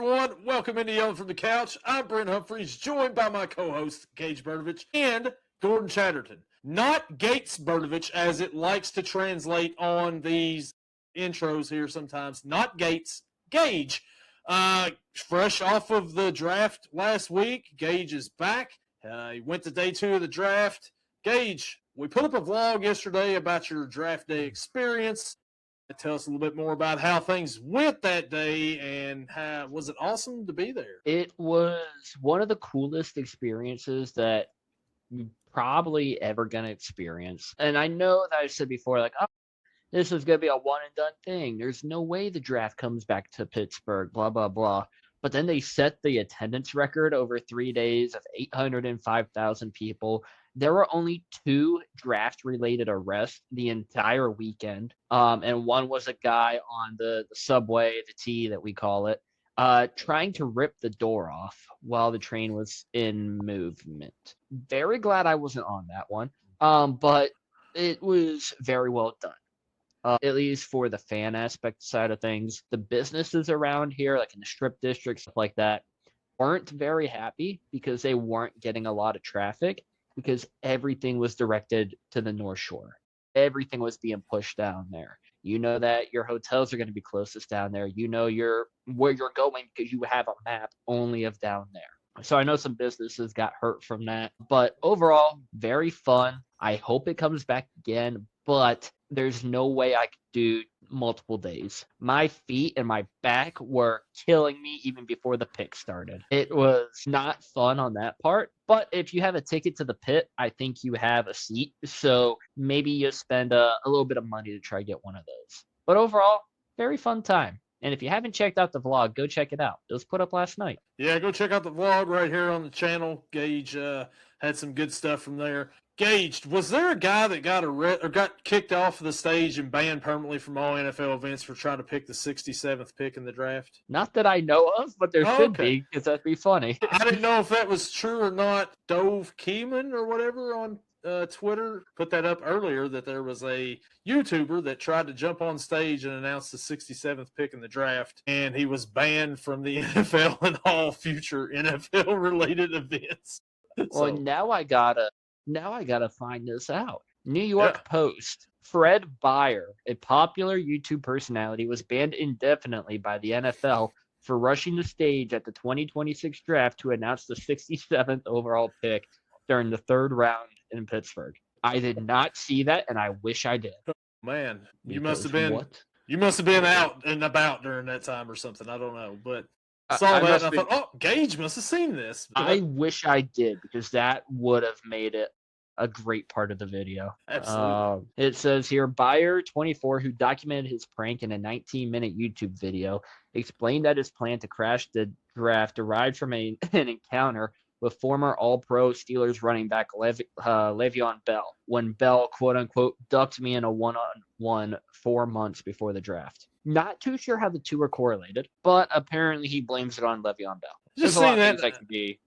everyone. Welcome into Yelling from the Couch. I'm Brent Humphreys, joined by my co-host, Gage Bertovich, and Gordon Chatterton. Not Gates Bertovich, as it likes to translate on these intros here sometimes. Not Gates, Gage. Fresh off of the draft last week, Gage is back. He went to day 2 of the draft. Gage, we put up a vlog yesterday about your draft day experience. Tell us a little bit more about how things went that day, and how was it awesome to be there? It was one of the coolest experiences that you're probably ever going to experience. And I know that I said before, like, oh, this is going to be a one and done thing. There's no way the draft comes back to Pittsburgh, blah, blah, blah. But then they set the attendance record over 3 days of 805,000 people. There were only 2 draft-related arrests the entire weekend, and one was a guy on the subway, the T that we call it, trying to rip the door off while the train was in movement. Very glad I wasn't on that one, but it was very well done. At least for the fan aspect side of things. The businesses around here, like in the strip district, stuff like that, weren't very happy because they weren't getting a lot of traffic because everything was directed to the North Shore. Everything was being pushed down there. You know that your hotels are going to be closest down there. You know where you're going because you have a map only of down there. So I know some businesses got hurt from that. But overall, very fun. I hope it comes back again, but there's no way I could do multiple days. My feet and my back were killing me even before the pick started. It was not fun on that part, but if you have a ticket to the pit, I think you have a seat. So maybe you spend a little bit of money to try to get one of those. But overall, very fun time. And if you haven't checked out the vlog, go check it out. It was put up last night. Yeah, go check out the vlog right here on the channel. Gage had some good stuff from there. Gage, was there a guy that got kicked off of the stage and banned permanently from all NFL events for trying to pick the 67th pick in the draft? Not that I know of, but there should be, because that'd be funny. I didn't know if that was true or not. Dove Keeman or whatever on Twitter put that up earlier, that there was a YouTuber that tried to jump on stage and announce the 67th pick in the draft, and he was banned from the NFL and all future NFL related events. Well, now I gotta find this out. New York Post. Fred Beyer, a popular YouTube personality, was banned indefinitely by the NFL for rushing the stage at the 2026 draft to announce the 67th overall pick during the 3rd round in Pittsburgh. I did not see that, and I wish I did. Man, you must have been out and about during that time or something. I don't know, but I saw that and I thought, oh, Gage must have seen this. I wish I did, because that would have made it a great part of the video. Absolutely. It says here, Beyer, 24, who documented his prank in a 19-minute YouTube video, explained that his plan to crash the draft derived from an encounter with former All-Pro Steelers running back Le'Veon Bell, when Bell, quote-unquote, ducked me in a one-on-one 4 months before the draft. Not too sure how the two are correlated, but apparently he blames it on Le'Veon Bell. Just There's a lot saying of things that can be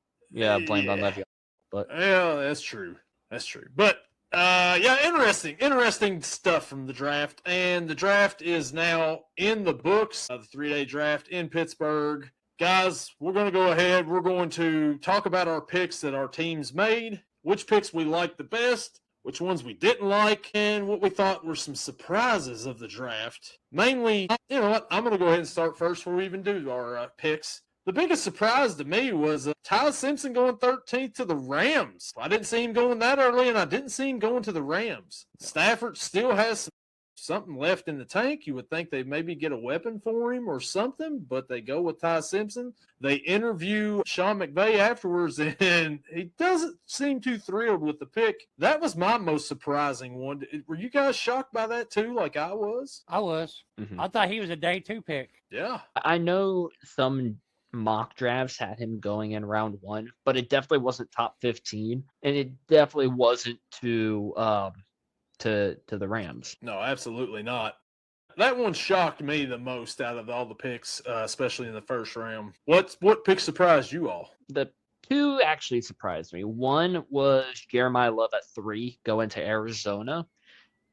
blamed on Le'Veon. But yeah, that's true. That's true. But interesting stuff from the draft. And the draft is now in the books. The 3-day draft in Pittsburgh. Guys, we're going to go ahead. We're going to talk about our picks that our teams made, which picks we liked the best, which ones we didn't like, and what we thought were some surprises of the draft. Mainly, you know what, I'm going to go ahead and start first before we even do our picks. The biggest surprise to me was Ty Simpson going 13th to the Rams. I didn't see him going that early, and I didn't see him going to the Rams. Stafford still has something left in the tank. You would think they'd maybe get a weapon for him or something, but they go with Ty Simpson. They interview Sean McVay afterwards, and he doesn't seem too thrilled with the pick. That was my most surprising one. Were you guys shocked by that too, like I was? I was. Mhm. I thought he was a day 2 pick. Yeah. I know some mock drafts had him going in round 1, but it definitely wasn't top 15, and it definitely wasn't to the Rams. No, absolutely not. That one shocked me the most out of all the picks, especially in the first round. What pick surprised you all? The 2 actually surprised me. One was Jeremiah Love at 3 going to Arizona.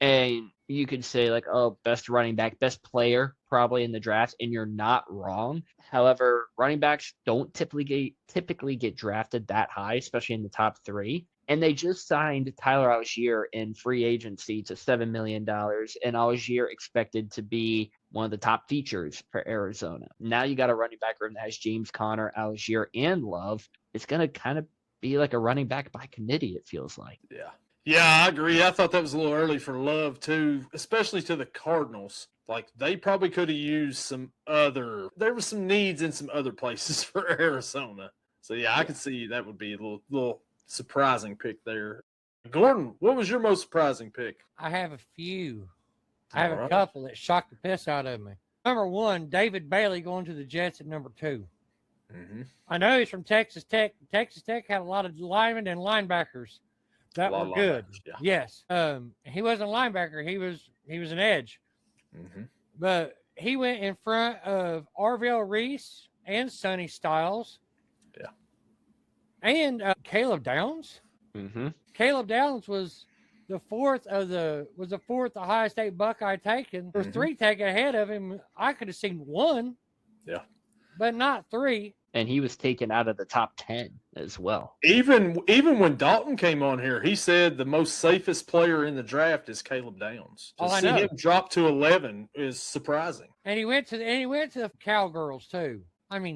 And you could say like, oh, best running back, best player probably in the draft, and you're not wrong. However, running backs don't typically get drafted that high, especially in the top 3. And they just signed Tyler Algier in free agency to $7 million, and Algier expected to be one of the top features for Arizona. Now you got a running back room that has James Conner, Algier, and Love. It's going to kind of be like a running back by committee, it feels like. Yeah. Yeah, I agree. I thought that was a little early for Love, too, especially to the Cardinals. Like, they probably could have used there were some needs in some other places for Arizona. So, yeah, I could see that would be a little surprising pick there. Gordon, what was your most surprising pick? I have a few. I have All a right. couple that shocked the piss out of me. Number 1, David Bailey going to the Jets at number 2. Mm-hmm. I know he's from Texas Tech. Texas Tech had a lot of linemen and linebackers that were good. Yeah. Yes. He wasn't a linebacker. He was an edge. Mm-hmm. But he went in front of Arvell Reese and Sonny Styles. Yeah. And Caleb Downs. Mm-hmm. Caleb Downs was the fourth the Ohio State Buckeye taken. There's 3 taken ahead of him. I could have seen 1. Yeah. But not 3. And he was taken out of the top 10 as well. Even when Dalton came on here, he said the most safest player in the draft is Caleb Downs. To see him drop to 11 is surprising. And he went to the Cowgirls too. I'm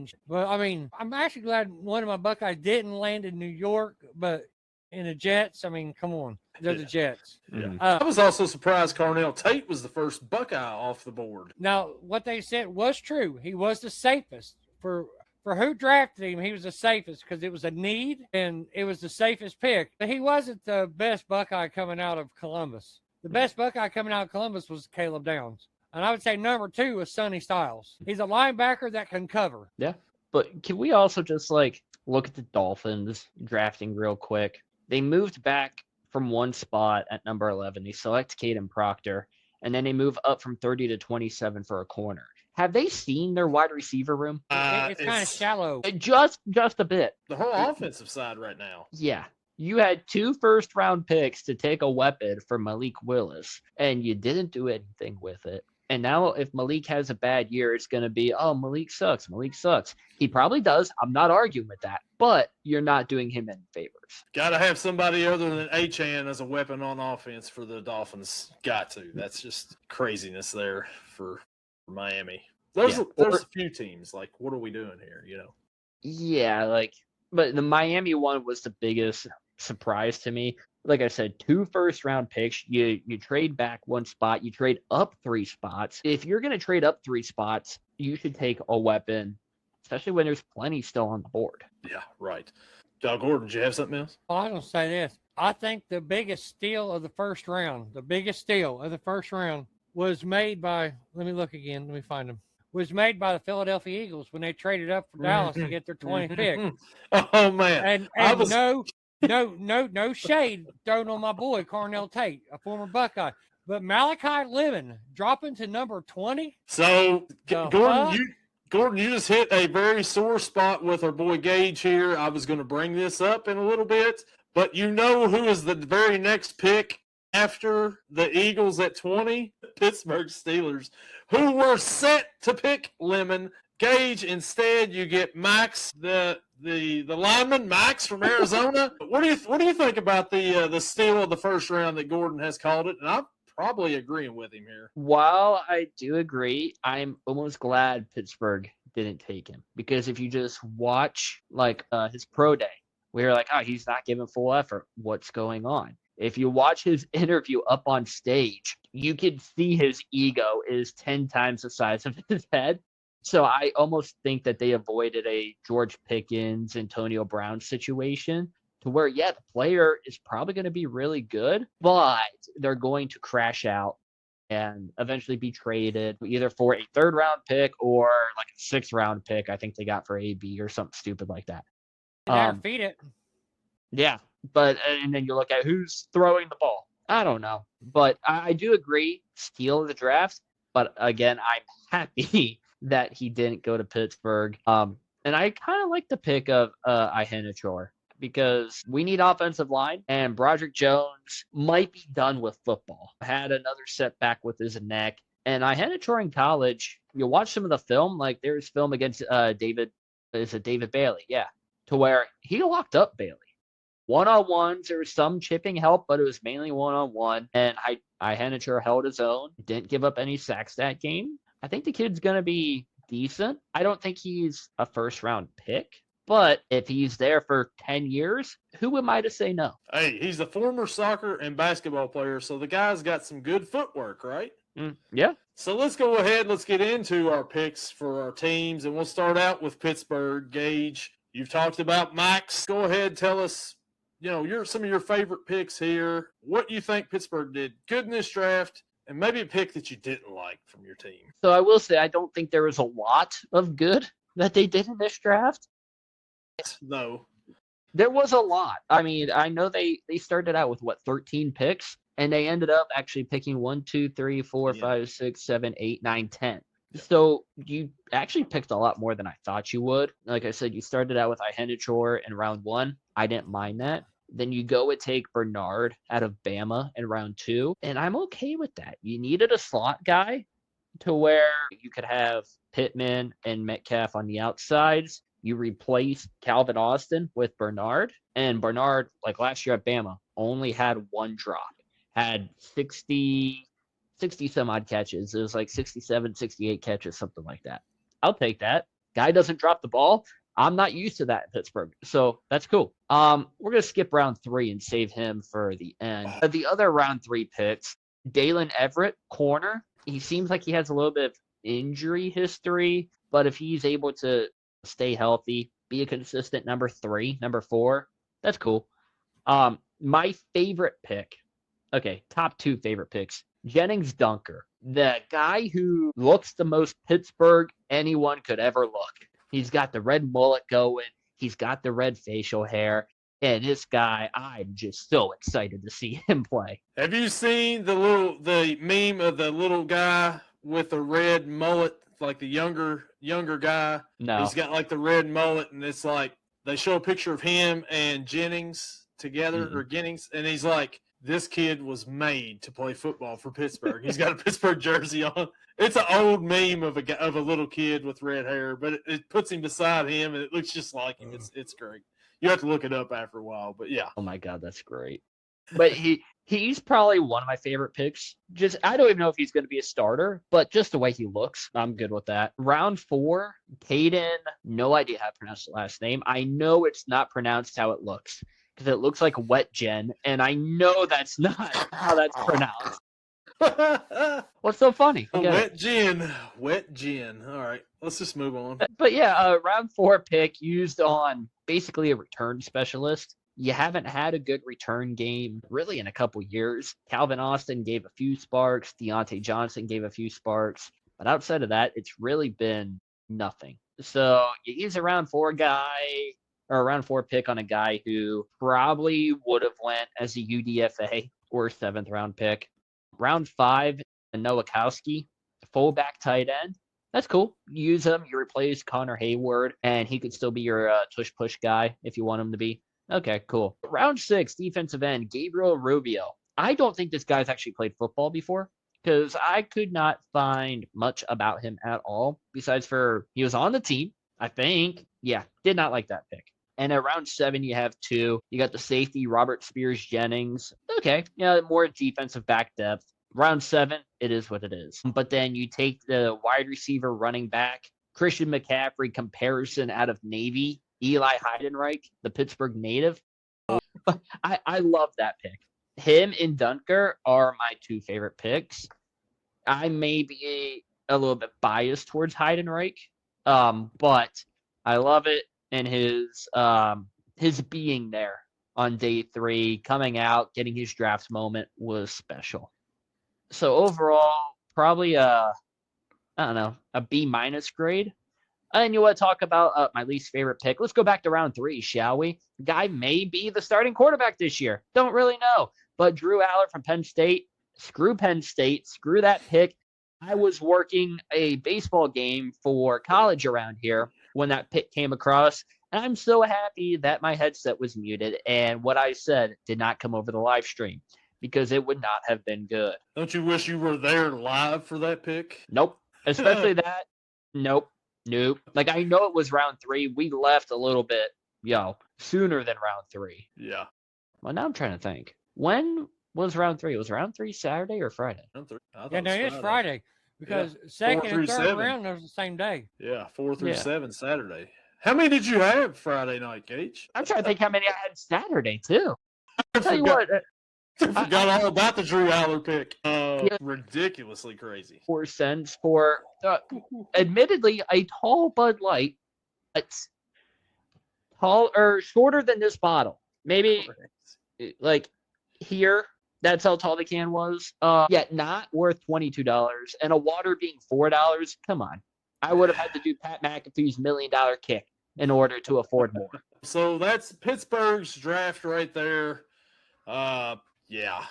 actually glad one of my Buckeyes didn't land in New York, but in the Jets. I mean, come on, they're the Jets. Yeah. I was also surprised Carnell Tate was the first Buckeye off the board. Now, what they said was true. He was the safest for who drafted him. He was the safest because it was a need and it was the safest pick. But he wasn't the best Buckeye coming out of Columbus. The best Buckeye coming out of Columbus was Caleb Downs. And I would say number 2 is Sonny Styles. He's a linebacker that can cover. Yeah. But can we also just look at the Dolphins drafting real quick? They moved back from one spot at number 11. They select Caden Proctor, and then they move up from 30 to 27 for a corner. Have they seen their wide receiver room? It's kind of shallow. Just a bit. The whole offensive side right now. Yeah. You had 2 first-round picks to take a weapon for Malik Willis, and you didn't do anything with it. And now if Malik has a bad year, it's going to be, oh, Malik sucks. Malik sucks. He probably does. I'm not arguing with that. But you're not doing him any favors. Got to have somebody other than Achane as a weapon on offense for the Dolphins. Got to. That's just craziness there for Miami. There's a few teams. Like, what are we doing here, you know? Yeah, but the Miami one was the biggest surprise to me. Like I said, 2 first-round picks. You trade back 1 spot. You trade up 3 spots. If you're going to trade up 3 spots, you should take a weapon, especially when there's plenty still on the board. Yeah, right. Gordon, did you have something else? Well, I'm going to say this. I think the biggest steal of the first round, was made by, let me look again. Let me find them. Was made by the Philadelphia Eagles when they traded up for Dallas to get their 20th pick. Oh, man. And no shade thrown on my boy, Carnell Tate, a former Buckeye. But Malachi Lemon dropping to number 20. So, Gordon, you just hit a very sore spot with our boy Gage here. I was going to bring this up in a little bit, but you know who is the very next pick after the Eagles at 20? Pittsburgh Steelers, who were set to pick Lemon. Gage, instead, you get Max, the lineman, Max from Arizona. What do you think about the steal of the first round that Gordon has called it? And I'm probably agreeing with him here. While I do agree, I'm almost glad Pittsburgh didn't take him, because if you just watch his pro day, we were like, oh, he's not giving full effort. What's going on? If you watch his interview up on stage, you can see his ego is 10 times the size of his head. So I almost think that they avoided a George Pickens, Antonio Brown situation to where, the player is probably going to be really good, but they're going to crash out and eventually be traded either for a 3rd-round pick or like a 6th-round pick. I think they got for AB or something stupid like that. Feed it. Yeah, and then you look at who's throwing the ball. I don't know, but I do agree, steal of the draft. But again, I'm happy that he didn't go to Pittsburgh. And I kind of like the pick of Ihenachor, because we need offensive line, and Broderick Jones might be done with football. Had another setback with his neck. And I had a tour in college. You watch some of the film, like there's film against David Bailey? Yeah. To where he locked up Bailey. One-on-ones, there was some chipping help, but it was mainly one-on-one. And Hennicher held his own, didn't give up any sacks that game. I think the kid's going to be decent. I don't think he's a first-round pick. But if he's there for 10 years, who am I to say no? Hey, he's a former soccer and basketball player, so the guy's got some good footwork, right? Yeah. So let's go ahead. Let's get into our picks for our teams, and we'll start out with Pittsburgh. Gage, you've talked about Max. Go ahead, tell us, some of your favorite picks here. What you think Pittsburgh did good in this draft, and maybe a pick that you didn't like from your team. So I will say I don't think there was a lot of good that they did in this draft. No. There was a lot. I mean, I know they started out with 13 picks, and they ended up actually picking 1, 2, 3, 4, 5, 6, 7, 8, 9, 10. So you actually picked a lot more than I thought you would. Like I said, you started out with Hennicher in round 1. I didn't mind that. Then you go and take Bernard out of Bama in round 2, and I'm okay with that. You needed a slot guy to where you could have Pittman and Metcalf on the outsides. You replace Calvin Austin with Bernard, and Bernard, like last year at Bama, only had one drop, had 60 some odd catches. It was like 67, 68 catches, something like that. I'll take that. Guy doesn't drop the ball. I'm not used to that in Pittsburgh, so that's cool. We're going to skip round 3 and save him for the end. The other round 3 picks, Dalen Everett, corner. He seems like he has a little bit of injury history, but if he's able to stay healthy, be a consistent number 3, number 4, that's cool. My favorite pick, top 2 favorite picks, Jennings Dunker, the guy who looks the most Pittsburgh anyone could ever look. He's got the red mullet going. He's got the red facial hair. And this guy, I'm just so excited to see him play. Have you seen the meme of the little guy with the red mullet, like the younger guy? No. He's got like the red mullet, and it's like they show a picture of him and Jennings together, or Ginnings, and he's like, this kid was made to play football for Pittsburgh. He's got a Pittsburgh jersey on. It's an old meme of a little kid with red hair, but it puts him beside him, and it looks just like him. It's great. You have to look it up after a while, but yeah. Oh my God, that's great. But he's probably one of my favorite picks. Just I don't even know if he's going to be a starter, but just the way he looks, I'm good with that. Round 4, Caden, no idea how to pronounce the last name. I know it's not pronounced how it looks, because it looks like wet gen, and I know that's not how that's pronounced. What's so funny? Wet gin. All right, let's just move on. But yeah, round 4 pick used on basically a return specialist. You haven't had a good return game really in a couple years. Calvin Austin gave a few sparks. Deontay Johnson gave a few sparks. But outside of that, it's really been nothing. So you use a round 4 guy, or a round 4 pick on a guy who probably would have went as a UDFA or 7th round pick. Round 5, Nowakowski, fullback tight end. That's cool. You use him. You replace Connor Hayward, and he could still be your tush-push guy if you want him to be. Okay, cool. Round 6, defensive end, Gabriel Rubio. I don't think this guy's actually played football before, because I could not find much about him at all, besides for he was on the team, I think. Yeah, did not like that pick. And at round 7, you have 2. You got the safety, Robert Spears Jennings. Okay, more defensive back depth. Round 7, it is what it is. But then you take the wide receiver running back, Christian McCaffrey comparison out of Navy, Eli Heidenreich, the Pittsburgh native. I love that pick. Him and Dunker are my 2 favorite picks. I may be a little bit biased towards Heidenreich, but I love it. And his being there on day 3, coming out, getting his draft moment was special. So overall, probably a B- grade. And you want to talk about my least favorite pick? Let's go back to round 3, shall we? Guy may be the starting quarterback this year. Don't really know. But Drew Aller from Penn State. Screw Penn State. Screw that pick. I was working a baseball game for college around here. when that pick came across. And I'm so happy that my headset was muted and what I said did not come over the live stream because it would not have been good. Don't you wish you were there live for that pick? Nope. Especially that. Nope. Like, I know it was round 3. We left a little bit, sooner than round 3. Yeah. Well, now I'm trying to think. When was round 3? Was round 3 Saturday or Friday? Yeah, no, it's Friday because second and third round was the same day. Yeah, 4 through 7 Saturday. How many did you have Friday night, Gage? I'm trying to think how many I had Saturday, too. I'll tell you what. I forgot all about the Drew Aller pick. Ridiculously crazy. 4 cents for, admittedly, a tall Bud Light. It's tall or shorter than this bottle. Maybe like here, that's how tall the can was. Yet not worth $22. And a water being $4. Come on. I would have had to do Pat McAfee's $1 million kick in order to afford more. So that's Pittsburgh's draft right there. Yeah.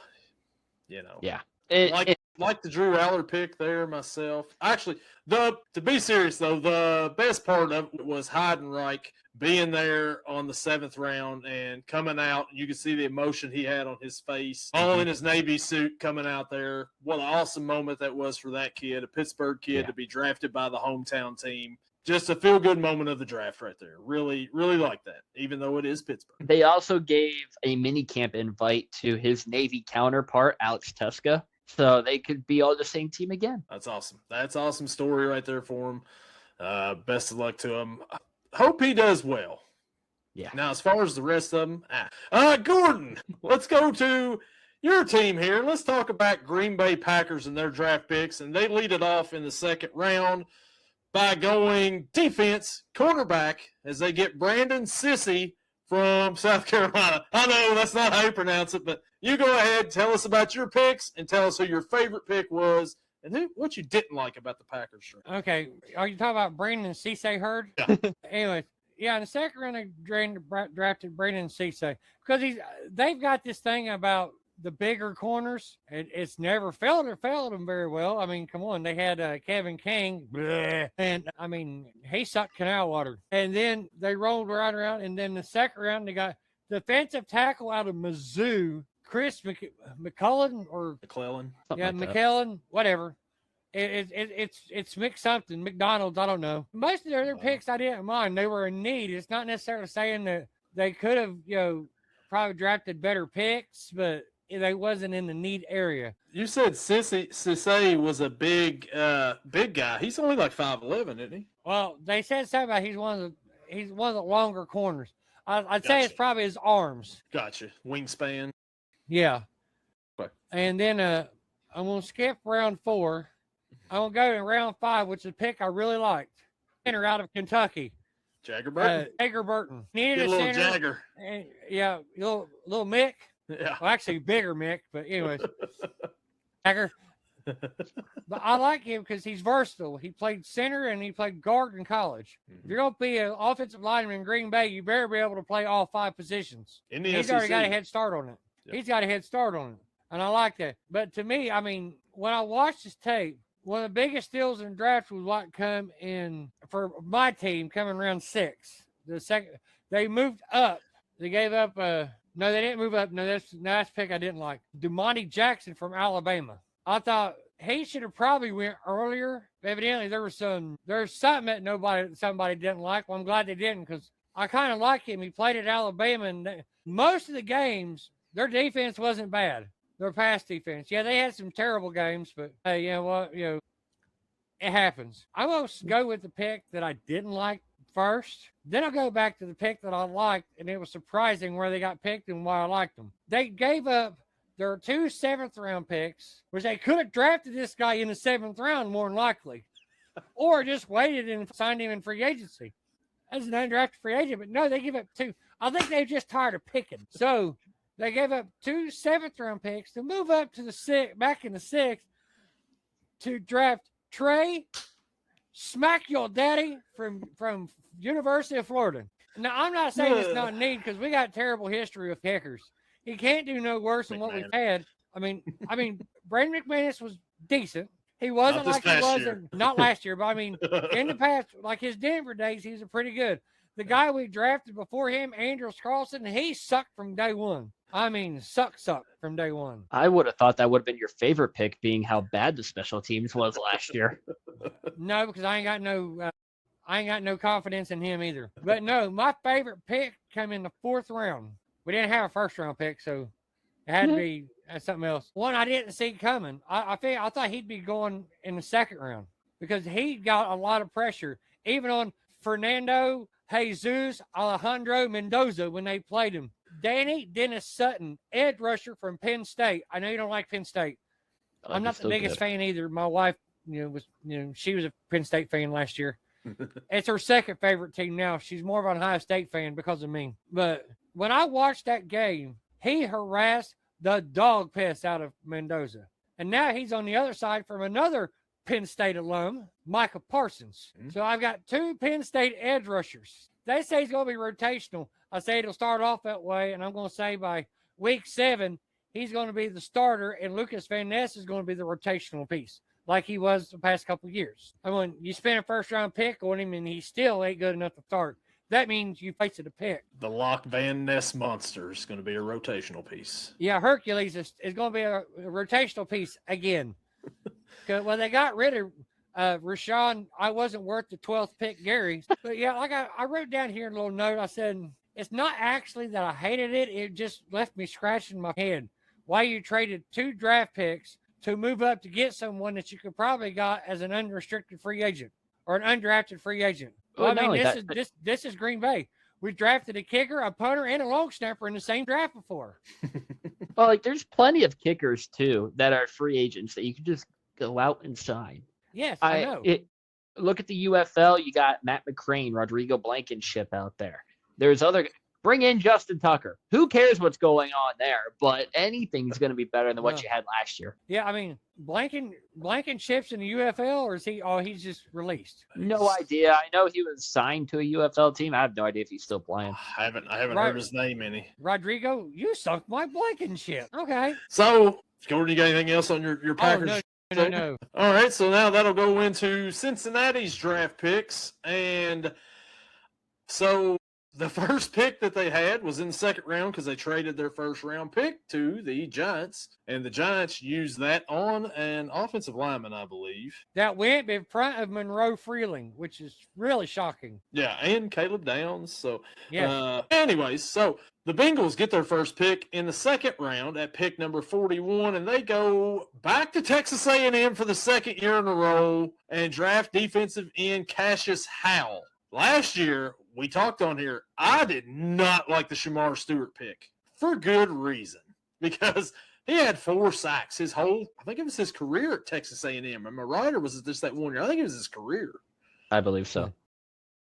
Like the Drew Aller pick there myself. Actually, to be serious though, the best part of it was Heidenreich being there on the 7th round and coming out. You could see the emotion he had on his face, all in his Navy suit coming out there. What an awesome moment that was for that kid, a Pittsburgh kid, to be drafted by the hometown team. Just a feel-good moment of the draft right there. Really, really like that, even though it is Pittsburgh. They also gave a mini camp invite to his Navy counterpart, Alex Tuska, so they could be all the same team again. That's awesome. That's an awesome story right there for him. Best of luck to him. Hope he does well. Yeah. Now, as far as the rest of them, Gordon, let's go to your team here. Let's talk about Green Bay Packers and their draft picks, and they lead it off in the 2nd round by going defense, cornerback, as they get Brandon Sissy from South Carolina. I know that's not how you pronounce it, but you go ahead, tell us about your picks, and tell us who your favorite pick was and what you didn't like about the Packers. Okay, are you talking about Brandon Cisse Hurd? Yeah. Anyways, yeah, in the 2nd round, they drafted Brandon Cisse because they've got this thing about the bigger corners. It's never failed them very well. I mean, come on, they had Kevin King, and I mean, he sucked canal water. And then they rolled right around, and then the 2nd round they got defensive tackle out of Mizzou, Chris McCullen or McClellan. McClellan, whatever. It's mixed something, McDonald's, I don't know. Most of their other picks I didn't mind. They were in need. It's not necessarily saying that they could have, probably drafted better picks, but they wasn't in the need area. You said Cisse was a big guy. He's only like 5'11", isn't he? Well, they said something about he's one of the longer corners. I'd say it's Gotcha. probably his arms. Gotcha. Wingspan. Yeah. Okay. And then I'm gonna skip round 4. I'm gonna go to round 5, which is a pick I really liked. Center out of Kentucky. Jagger Burton. Jagger Burton. Needed a little Jagger. And, little Mick. Yeah. Well, actually, bigger Mick, but anyways. Jagger. But I like him because he's versatile. He played center and he played guard in college. If you're going to be an offensive lineman in Green Bay, you better be able to play all 5 positions. He's already got a head start on it. Yep. He's got a head start on it. And I like that. But to me, I mean, when I watched his tape, one of the biggest steals in the draft was what come in for my team coming round 6. The second, they moved up. They gave up no, they didn't move up. No, that's pick I didn't like. Demonte Jackson from Alabama. I thought he should have probably went earlier. Evidently, there's something that somebody didn't like. Well, I'm glad they didn't because I kind of like him. He played at Alabama, and most of the games, their defense wasn't bad. Their pass defense. Yeah, they had some terrible games, but hey, you know what? It happens. I'm going to go with the pick that I didn't like first. Then I'll go back to the pick that I liked, and it was surprising where they got picked and why I liked them. They gave up their 2 7th-round picks, which they could have drafted this guy in the 7th round more than likely, or just waited and signed him in free agency as an undrafted free agent. But no, they give up 2. I think they're just tired of picking. So they gave up 2 7th-round picks to move up to back in the 6th to draft Trey Smack Your Daddy from University of Florida. Now, I'm not saying it's not need because we got terrible history with kickers. He can't do no worse than what we've had. I mean, Brandon McManus was decent. He wasn't this like he past was year. not last year, but I mean, in the past, like his Denver days, he was pretty good. The guy we drafted before him, Andrew Carlson, he sucked from day one. I mean, sucked from day one. I would have thought that would have been your favorite pick, being how bad the special teams was last year. No, because I ain't got no confidence in him either. But no, my favorite pick came in the 4th round. We didn't have a 1st round pick, so it had to be something else. One I didn't see coming. I thought he'd be going in the 2nd round because he got a lot of pressure, even on Fernando, Jesus, Alejandro Mendoza when they played him. Danny Dennis Sutton, edge rusher from Penn State. I know you don't like Penn State. I'm not the biggest fan either. My wife, she was a Penn State fan last year. It's her 2nd favorite team now. She's more of an Ohio State fan because of me. But when I watched that game, he harassed the dog piss out of Mendoza. And now he's on the other side from another Penn State alum, Micah Parsons. So I've got 2 Penn State edge rushers. They say he's going to be rotational. I say it'll start off that way, and I'm going to say by week 7, he's going to be the starter, and Lucas Van Ness is going to be the rotational piece, like he was the past couple of years. I mean, you spend a 1st-round pick on him, and he still ain't good enough to start. That means you wasted a pick. The Lock Van Ness monster is going to be a rotational piece. Yeah, Hercules is going to be a rotational piece again. Well, they got rid of Rashawn. I wasn't worth the 12th pick, Gary. But yeah, like I wrote down here a little note. I said, it's not actually that I hated it. It just left me scratching my head. Why you traded 2 draft picks to move up to get someone that you could probably got as an unrestricted free agent or an undrafted free agent. Well, I mean, this is Green Bay. We drafted a kicker, a punter, and a long snapper in the same draft before. Well, like there's plenty of kickers too that are free agents that you can just go out and sign. Yes, I know. Look at the UFL. You got Matt McCrane, Rodrigo Blankenship out there. There's other. Bring in Justin Tucker. Who cares what's going on there? But anything's going to be better than what you had last year. Yeah, I mean, Blankenship's in the UFL, or is he? Oh, he's just released. No idea. I know he was signed to a UFL team. I have no idea if he's still playing. I haven't heard his name any. Rodrigo, you sunk my Blankenship. Okay. So, Gordon, you got anything else on your Packers? No. All right, so now that'll go into Cincinnati's draft picks, and so the first pick that they had was in the 2nd round because they traded their 1st-round pick to the Giants, and the Giants used that on an offensive lineman, I believe. That went in front of Monroe Freeling, which is really shocking. Yeah, and Caleb Downs. So, yeah. Anyways, so the Bengals get their first pick in the 2nd round at pick number 41, and they go back to Texas A&M for the 2nd year in a row and draft defensive end Cassius Howell. Last year, we talked on here, I did not like the Shamar Stewart pick for good reason because he had 4 sacks I think it was his career at Texas A&M. Am I right, or was it just that 1 year? I think it was his career. I believe so.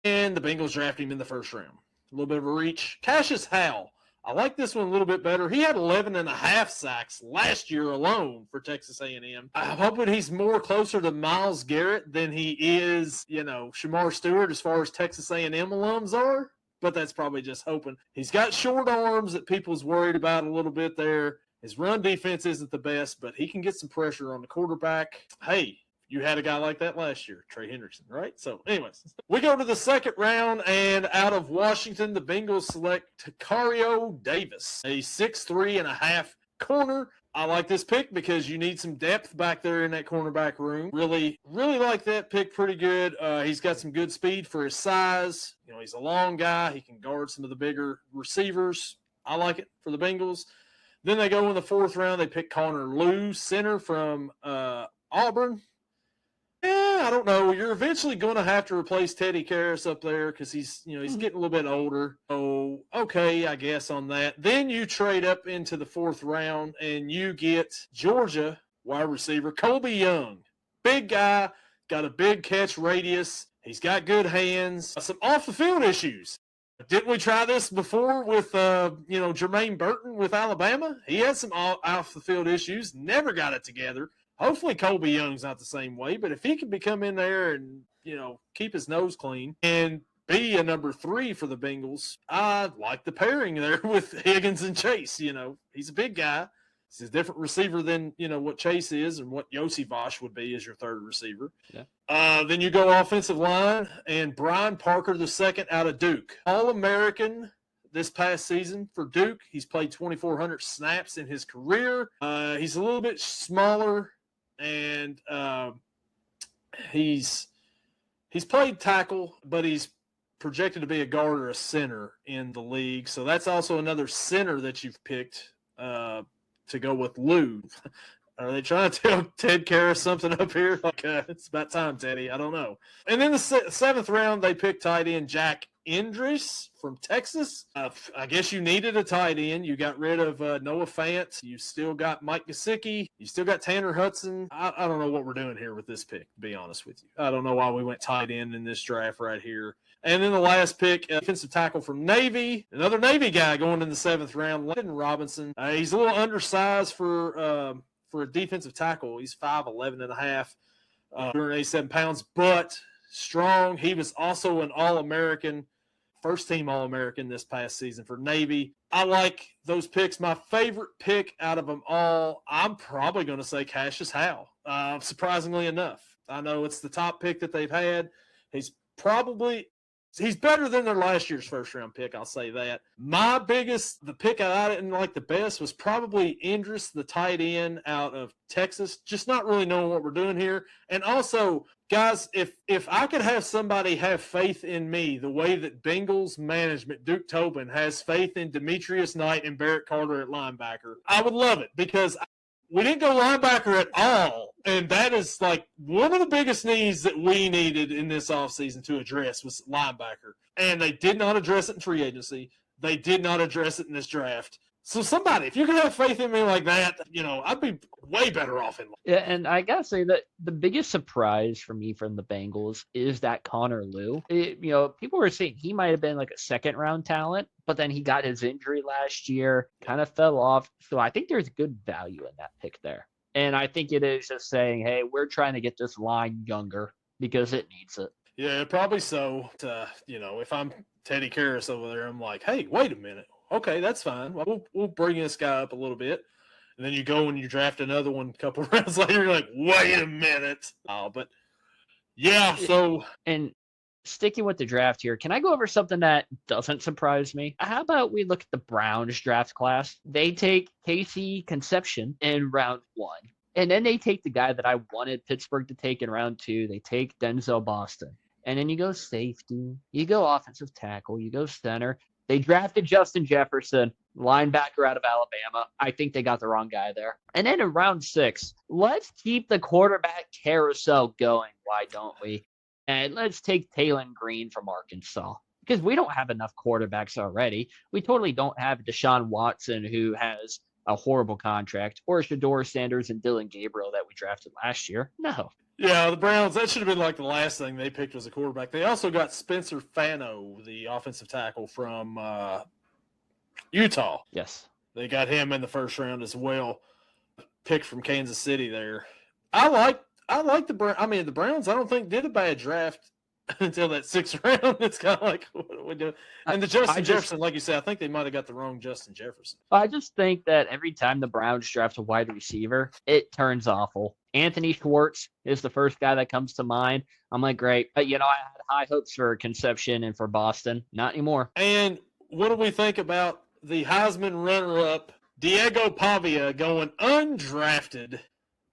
And the Bengals drafted him in the 1st round. A little bit of a reach. Cassius Howell. I like this one a little bit better. He had 11.5 sacks last year alone for Texas A&M. I'm hoping he's more closer to Myles Garrett than he is, Shamar Stewart as far as Texas A&M alums are. But that's probably just hoping. He's got short arms that people's worried about a little bit there. His run defense isn't the best, but he can get some pressure on the quarterback. Hey, you had a guy like that last year, Trey Hendrickson, right? So, anyways, we go to the 2nd round, and out of Washington, the Bengals select Takario Davis, a 6'3.5" corner. I like this pick because you need some depth back there in that cornerback room. Really, really like that pick pretty good. He's got some good speed for his size. He's a long guy. He can guard some of the bigger receivers. I like it for the Bengals. Then they go in the 4th round. They pick Connor Lew, center from Auburn. Yeah, I don't know. You're eventually going to have to replace Teddy Karras up there because he's getting a little bit older. Oh, okay, I guess on that. Then you trade up into the 4th round and you get Georgia wide receiver Colby Young. Big guy, got a big catch radius. He's got good hands. Some off the field issues. Didn't we try this before with Jermaine Burton with Alabama? He had some off the field issues. Never got it together. Hopefully Colby Young's not the same way, but if he can come in there and, keep his nose clean and be a number 3 for the Bengals, I like the pairing there with Higgins and Chase. He's a big guy. He's a different receiver than, what Chase is and what Yossi Vosh would be as your third receiver. Yeah. Then you go offensive line, and Brian Parker II out of Duke. All-American this past season for Duke. He's played 2,400 snaps in his career. He's a little bit smaller, and he's played tackle, but he's projected to be a guard or a center in the league. So that's also another center that you've picked to go with Lou. Are they trying to tell Ted Karras something up here? Like, it's about time, Teddy. I don't know. And then the seventh round, they picked tight end Jack Indris from Texas. I guess you needed a tight end. You got rid of Noah Fant. You still got Mike Gesicki. You still got Tanner Hudson. I don't know what we're doing here with this pick, to be honest with you. I don't know why we went tight end in this draft right here. And then the last pick, defensive tackle from Navy. Another Navy guy going in the seventh round, Landon Robinson. He's a little undersized for a defensive tackle. He's 5'11 and a half, 187 pounds, but strong. He was also an All-American, first-team All-American this past season for Navy. I like those picks. My favorite pick out of them all, I'm probably going to say Cassius Howe, surprisingly enough. I know it's the top pick that they've had. He's better than their last year's first-round pick, I'll say that. The pick I didn't like the best was probably Indris, the tight end out of Texas, just not really knowing what we're doing here. And also, guys, if I could have somebody have faith in me the way that Bengals management, Duke Tobin, has faith in Demetrius Knight and Barrett Carter at linebacker, I would love it, because we didn't go linebacker at all, and that is like one of the biggest needs that we needed in this offseason to address was linebacker. And they did not address it in free agency. They did not address it in this draft. So somebody, if you could have faith in me like that, I'd be way better off in life. Yeah, and I gotta say that the biggest surprise for me from the Bengals is that Connor Lew. People were saying he might have been like a second-round talent, but then he got his injury last year, kind of fell off. So I think there's good value in that pick there. And I think it is just saying, hey, we're trying to get this line younger because it needs it. Yeah, probably so. If I'm Teddy Karras over there, I'm like, hey, wait a minute. Okay, that's fine. We'll bring this guy up a little bit. And then you go and you draft another one a couple rounds later. You're like, wait a minute. But yeah, so. And sticking with the draft here, can I go over something that doesn't surprise me? How about we look at the Browns draft class? They take Casey Concepcion in round 1. And then they take the guy that I wanted Pittsburgh to take in round 2. They take Denzel Boston. And then you go safety, you go offensive tackle, you go center. They drafted Justin Jefferson, linebacker out of Alabama. I think they got the wrong guy there. And then in round 6, let's keep the quarterback carousel going. Why don't we? And let's take Taylon Green from Arkansas, because we don't have enough quarterbacks already. We totally don't have Deshaun Watson, who has a horrible contract, or Shador Sanders and Dylan Gabriel that we drafted last year. No. Yeah, the Browns, that should have been like the last thing they picked was a quarterback. They also got Spencer Fano, the offensive tackle from Utah. Yes. They got him in the first round as well. Picked from Kansas City there. I like the Browns. I mean, the Browns, I don't think did a bad draft until that 6th round. It's kind of like, what do we do? And the Jefferson, like you said, I think they might have got the wrong Justin Jefferson. I just think that every time the Browns draft a wide receiver, it turns awful. Anthony Schwartz is the first guy that comes to mind. I'm like, great. I had high hopes for Concepcion and for Boston. Not anymore. And what do we think about the Heisman runner-up, Diego Pavia, going undrafted,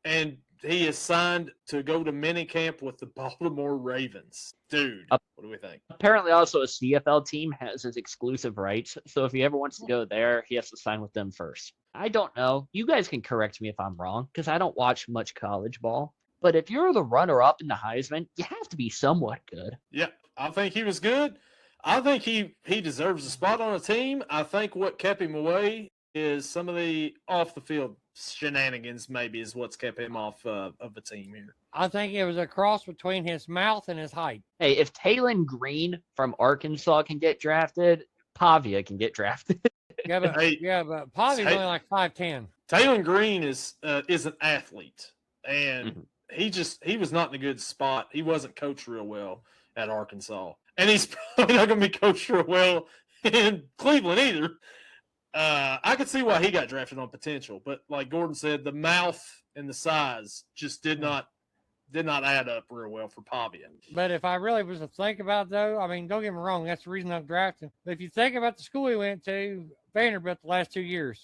and he is signed to go to minicamp with the Baltimore Ravens? Dude, what do we think? Apparently also a CFL team has his exclusive rights. So if he ever wants to go there, he has to sign with them first. I don't know. You guys can correct me if I'm wrong, because I don't watch much college ball. But if you're the runner-up in the Heisman, you have to be somewhat good. Yeah, I think he was good. I think he deserves a spot on a team. I think what kept him away is some of the off-the-field shenanigans maybe is what's kept him off of the team here. I think it was a cross between his mouth and his height. Hey, if Taylon Green from Arkansas can get drafted, Pavia can get drafted. Yeah, but Pavia's only like 5'10". Taylon Green is an athlete, and he was not in a good spot. He wasn't coached real well at Arkansas, and he's probably not going to be coached real well in Cleveland either. I could see why he got drafted on potential, but like Gordon said, the mouth and the size just did not add up real well for Pavia. But if I really was to think about it, though, I mean, don't get me wrong, that's the reason I'm drafting. But if you think about the school he went to, Vanderbilt, the last 2 years,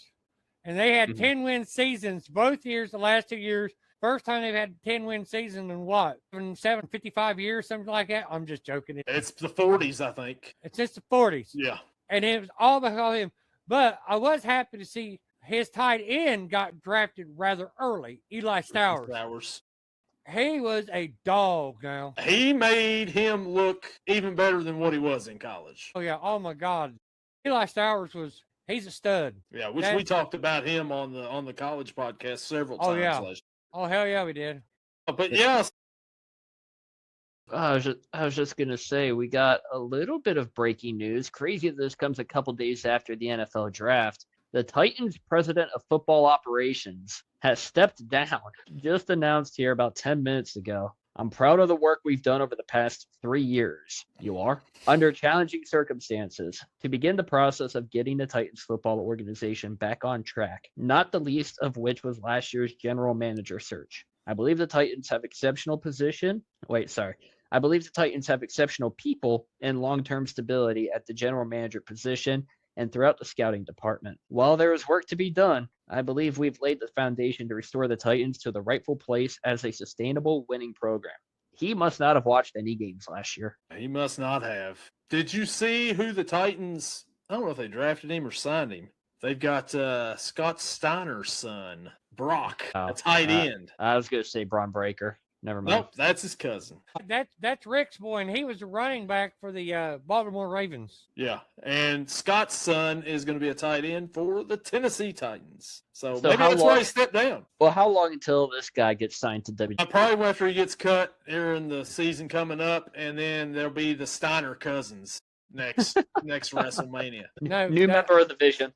and they had 10-win seasons both years, the last 2 years. First time they've had 10-win season in what? 55 years, something like that. I'm just joking. It's the 40s, I think. It's just the 40s. Yeah. And it was all because of him. But I was happy to see his tight end got drafted rather early, Eli Stowers. He was a dog now. He made him look even better than what he was in college. Oh, yeah. Oh, my God. Eli Stowers he's a stud. Yeah, we talked about him on the college podcast several times. Oh, yeah. last year. Oh, hell yeah, we did. But yeah. I was just gonna say we got a little bit of breaking news. Crazy that this comes a couple days after the NFL draft. The Titans president of football operations has stepped down. Just announced here about 10 minutes ago. I'm proud of the work we've done over the past 3 years. You are? Under challenging circumstances, to begin the process of getting the Titans football organization back on track, not the least of which was last year's general manager search. I believe the Titans have exceptional I believe the Titans have exceptional people and long-term stability at the general manager position and throughout the scouting department. While there is work to be done, I believe we've laid the foundation to restore the Titans to the rightful place as a sustainable winning program. He must not have watched any games last year. He must not have. Did you see who the Titans, I don't know if they drafted him or signed him. They've got Scott Steiner's son, Brock, a tight end. I was going to say Braun Breaker. Never mind. Nope, that's his cousin. That's Rick's boy, and he was a running back for the Baltimore Ravens. Yeah, and Scott's son is going to be a tight end for the Tennessee Titans. So maybe that's why he stepped down. Well, how long until this guy gets signed to WWE? Probably after he gets cut during the season coming up, and then there'll be the Steiner cousins next WrestleMania. New member of the Vision.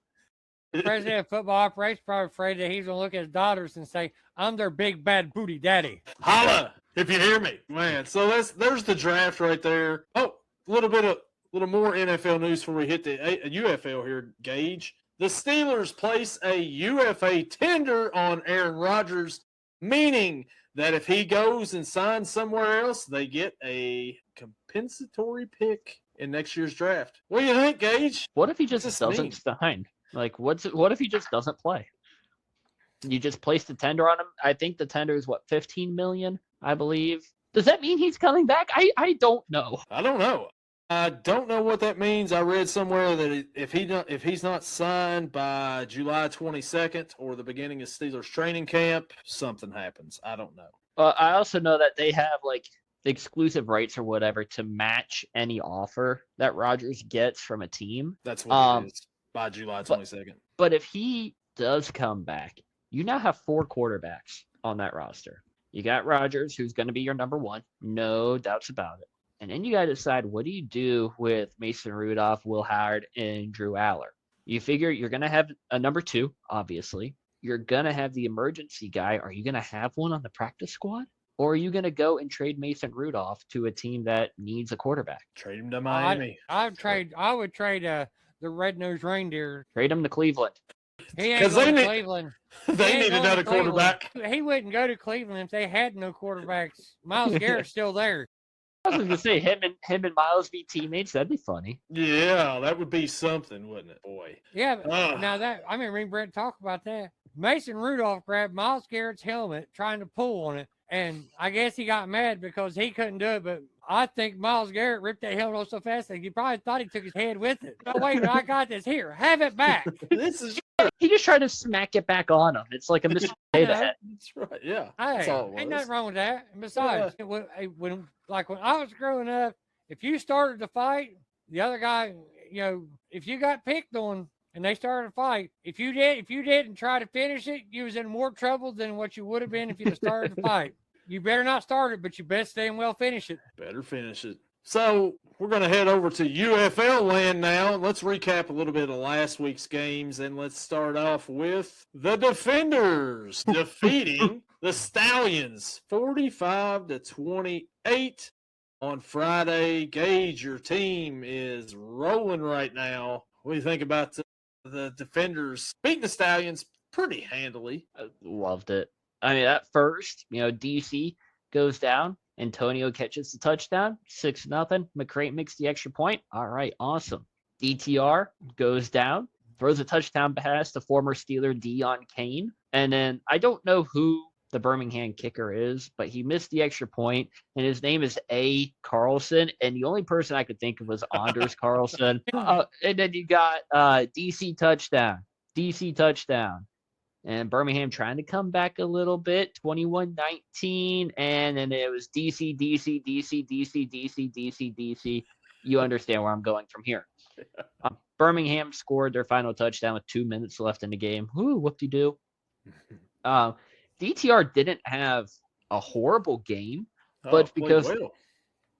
President of football operations probably afraid that he's going to look at his daughters and say, I'm their big bad booty daddy. Holla, if you hear me, man. So there's the draft right there. Oh, a little more NFL news before we hit the UFL here, Gage. The Steelers place a UFA tender on Aaron Rodgers, meaning that if he goes and signs somewhere else, they get a compensatory pick in next year's draft. What do you think, Gage? What if he just doesn't sign? Like, what if he just doesn't play? You just placed the tender on him. I think the tender is what, $15 million, I believe. Does that mean he's coming back? I don't know. I don't know. I don't know what that means. I read somewhere that if he's not signed by July 22nd or the beginning of Steelers training camp, something happens. I don't know. I also know that they have like exclusive rights or whatever to match any offer that Rodgers gets from a team. That's what it is. By July 22nd. But if he does come back, you now have 4 quarterbacks on that roster. You got Rodgers, who's going to be your number 1. No doubts about it. And then you got to decide, what do you do with Mason Rudolph, Will Howard, and Drew Aller? You figure you're going to have a number 2, obviously. You're going to have the emergency guy. Are you going to have one on the practice squad? Or are you going to go and trade Mason Rudolph to a team that needs a quarterback? Trade him to Miami. I would trade the red-nosed reindeer. Trade him to Cleveland. He ain't going to Cleveland. They need another quarterback. He wouldn't go to Cleveland if they had no quarterbacks. Miles Garrett's still there. I was going to say, him and Miles be teammates. That'd be funny. Yeah, that would be something, wouldn't it, boy? Yeah, now that I remember Brent talk about that. Mason Rudolph grabbed Miles Garrett's helmet trying to pull on it, and I guess he got mad because he couldn't do it, but I think Miles Garrett ripped that helmet off so fast that he probably thought he took his head with it. No, wait, I got this. Here, have it back. This is he just tried to smack it back on him. It's like a Mr. Potato Head. That's right. Yeah. Hey, ain't nothing wrong with that. And besides, when I was growing up, if you started to fight, the other guy, if you got picked on and they started a fight, if you didn't try to finish it, you was in more trouble than what you would have been if you'd have started the fight. You better not start it, but you best stay and well finish it. Better finish it. So we're going to head over to UFL land now. Let's recap a little bit of last week's games, and let's start off with the Defenders defeating the Stallions 45-28 on Friday. Gage, your team is rolling right now. What do you think about The Defenders beating the Stallions pretty handily. I loved it. I mean, at first, DC goes down. Antonio catches the touchdown, 6-0. McCray makes the extra point. All right, awesome. DTR goes down, throws a touchdown pass to former Steeler Dion Kane. And then I don't know who the Birmingham kicker is, but he missed the extra point, and his name is A. Carlson. And the only person I could think of was Anders Carlson. And then you got DC touchdown. And Birmingham trying to come back a little bit, 21-19, and then it was DC. You understand where I'm going from here. Birmingham scored their final touchdown with 2 minutes left in the game. Whoo, whoop-de-doo. DTR didn't have a horrible game, but it's because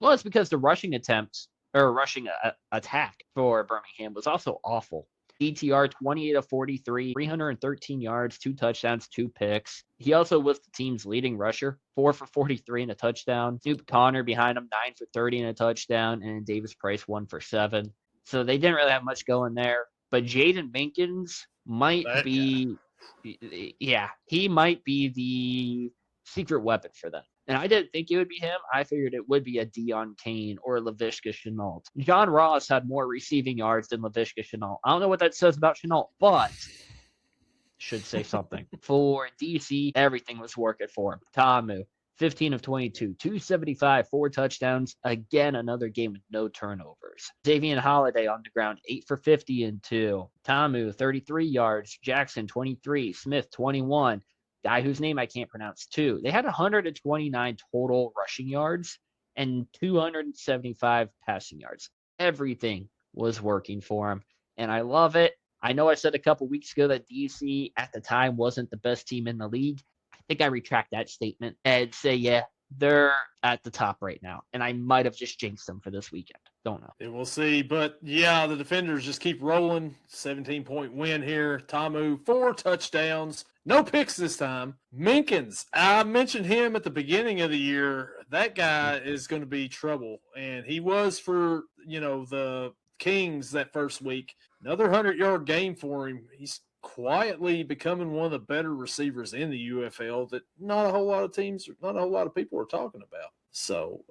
it's because the rushing attempts or rushing attack for Birmingham was also awful. DTR 28 of 43, 313 yards, 2 touchdowns, 2 picks. He also was the team's leading rusher, 4 for 43 and a touchdown. Snoop Connor behind him, 9 for 30 and a touchdown, and Davis Price 1 for 7. So they didn't really have much going there. But Jaden Minkins might be, he might be the secret weapon for them. And I didn't think it would be him. I figured it would be a Dion Kane or Laviska Shenault. John Ross had more receiving yards than Laviska Shenault. I don't know what that says about Shenault, but should say something. For DC, everything was working for him. Tamu, 15 of 22, 275, 4 touchdowns. Again, another game with no turnovers. Xavier Holiday on the ground, 8 for 50 and 2. Tamu, 33 yards. Jackson, 23. Smith, 21. Guy whose name I can't pronounce, 2. They had 129 total rushing yards and 275 passing yards. Everything was working for him, and I love it. I know I said a couple weeks ago that DC at the time wasn't the best team in the league. I think I retract that statement and say, yeah, they're at the top right now, and I might have just jinxed them for this weekend. Don't know. And we'll see. But, yeah, the Defenders just keep rolling. 17-point win here. Tamu, 4 touchdowns. No picks this time. Minkins, I mentioned him at the beginning of the year. That guy is going to be trouble. And he was for, the Kings that first week. Another 100-yard game for him. He's quietly becoming one of the better receivers in the UFL that not a whole lot of people are talking about. So,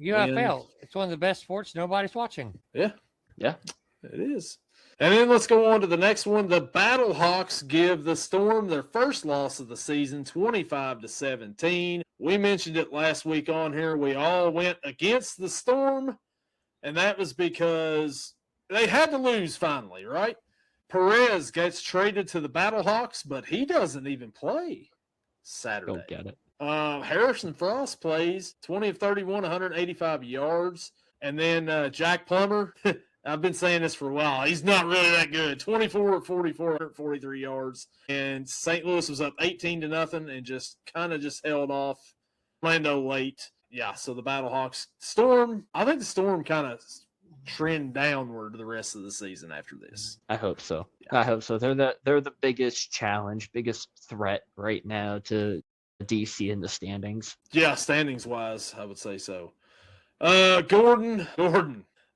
UFL, it's one of the best sports nobody's watching. Yeah, it is. And then let's go on to the next one. The Battlehawks give the Storm their first loss of the season, 25-17. We mentioned it last week on here. We all went against the Storm, and that was because they had to lose finally, right? Perez gets traded to the Battlehawks, but he doesn't even play Saturday. Don't get it. Harrison Frost plays 20 of 31, 185 yards. And then Jack Plummer, I've been saying this for a while. He's not really that good. 24 of 44, 143 yards. And St. Louis was up 18-0 and just held off Orlando late. Yeah, so the Battlehawks Storm, I think the Storm kind of trend downward the rest of the season after this. I hope so. Yeah. I hope so. They're the biggest challenge, biggest threat right now to DC in the standings. Yeah, standings wise, I would say so. Gordon.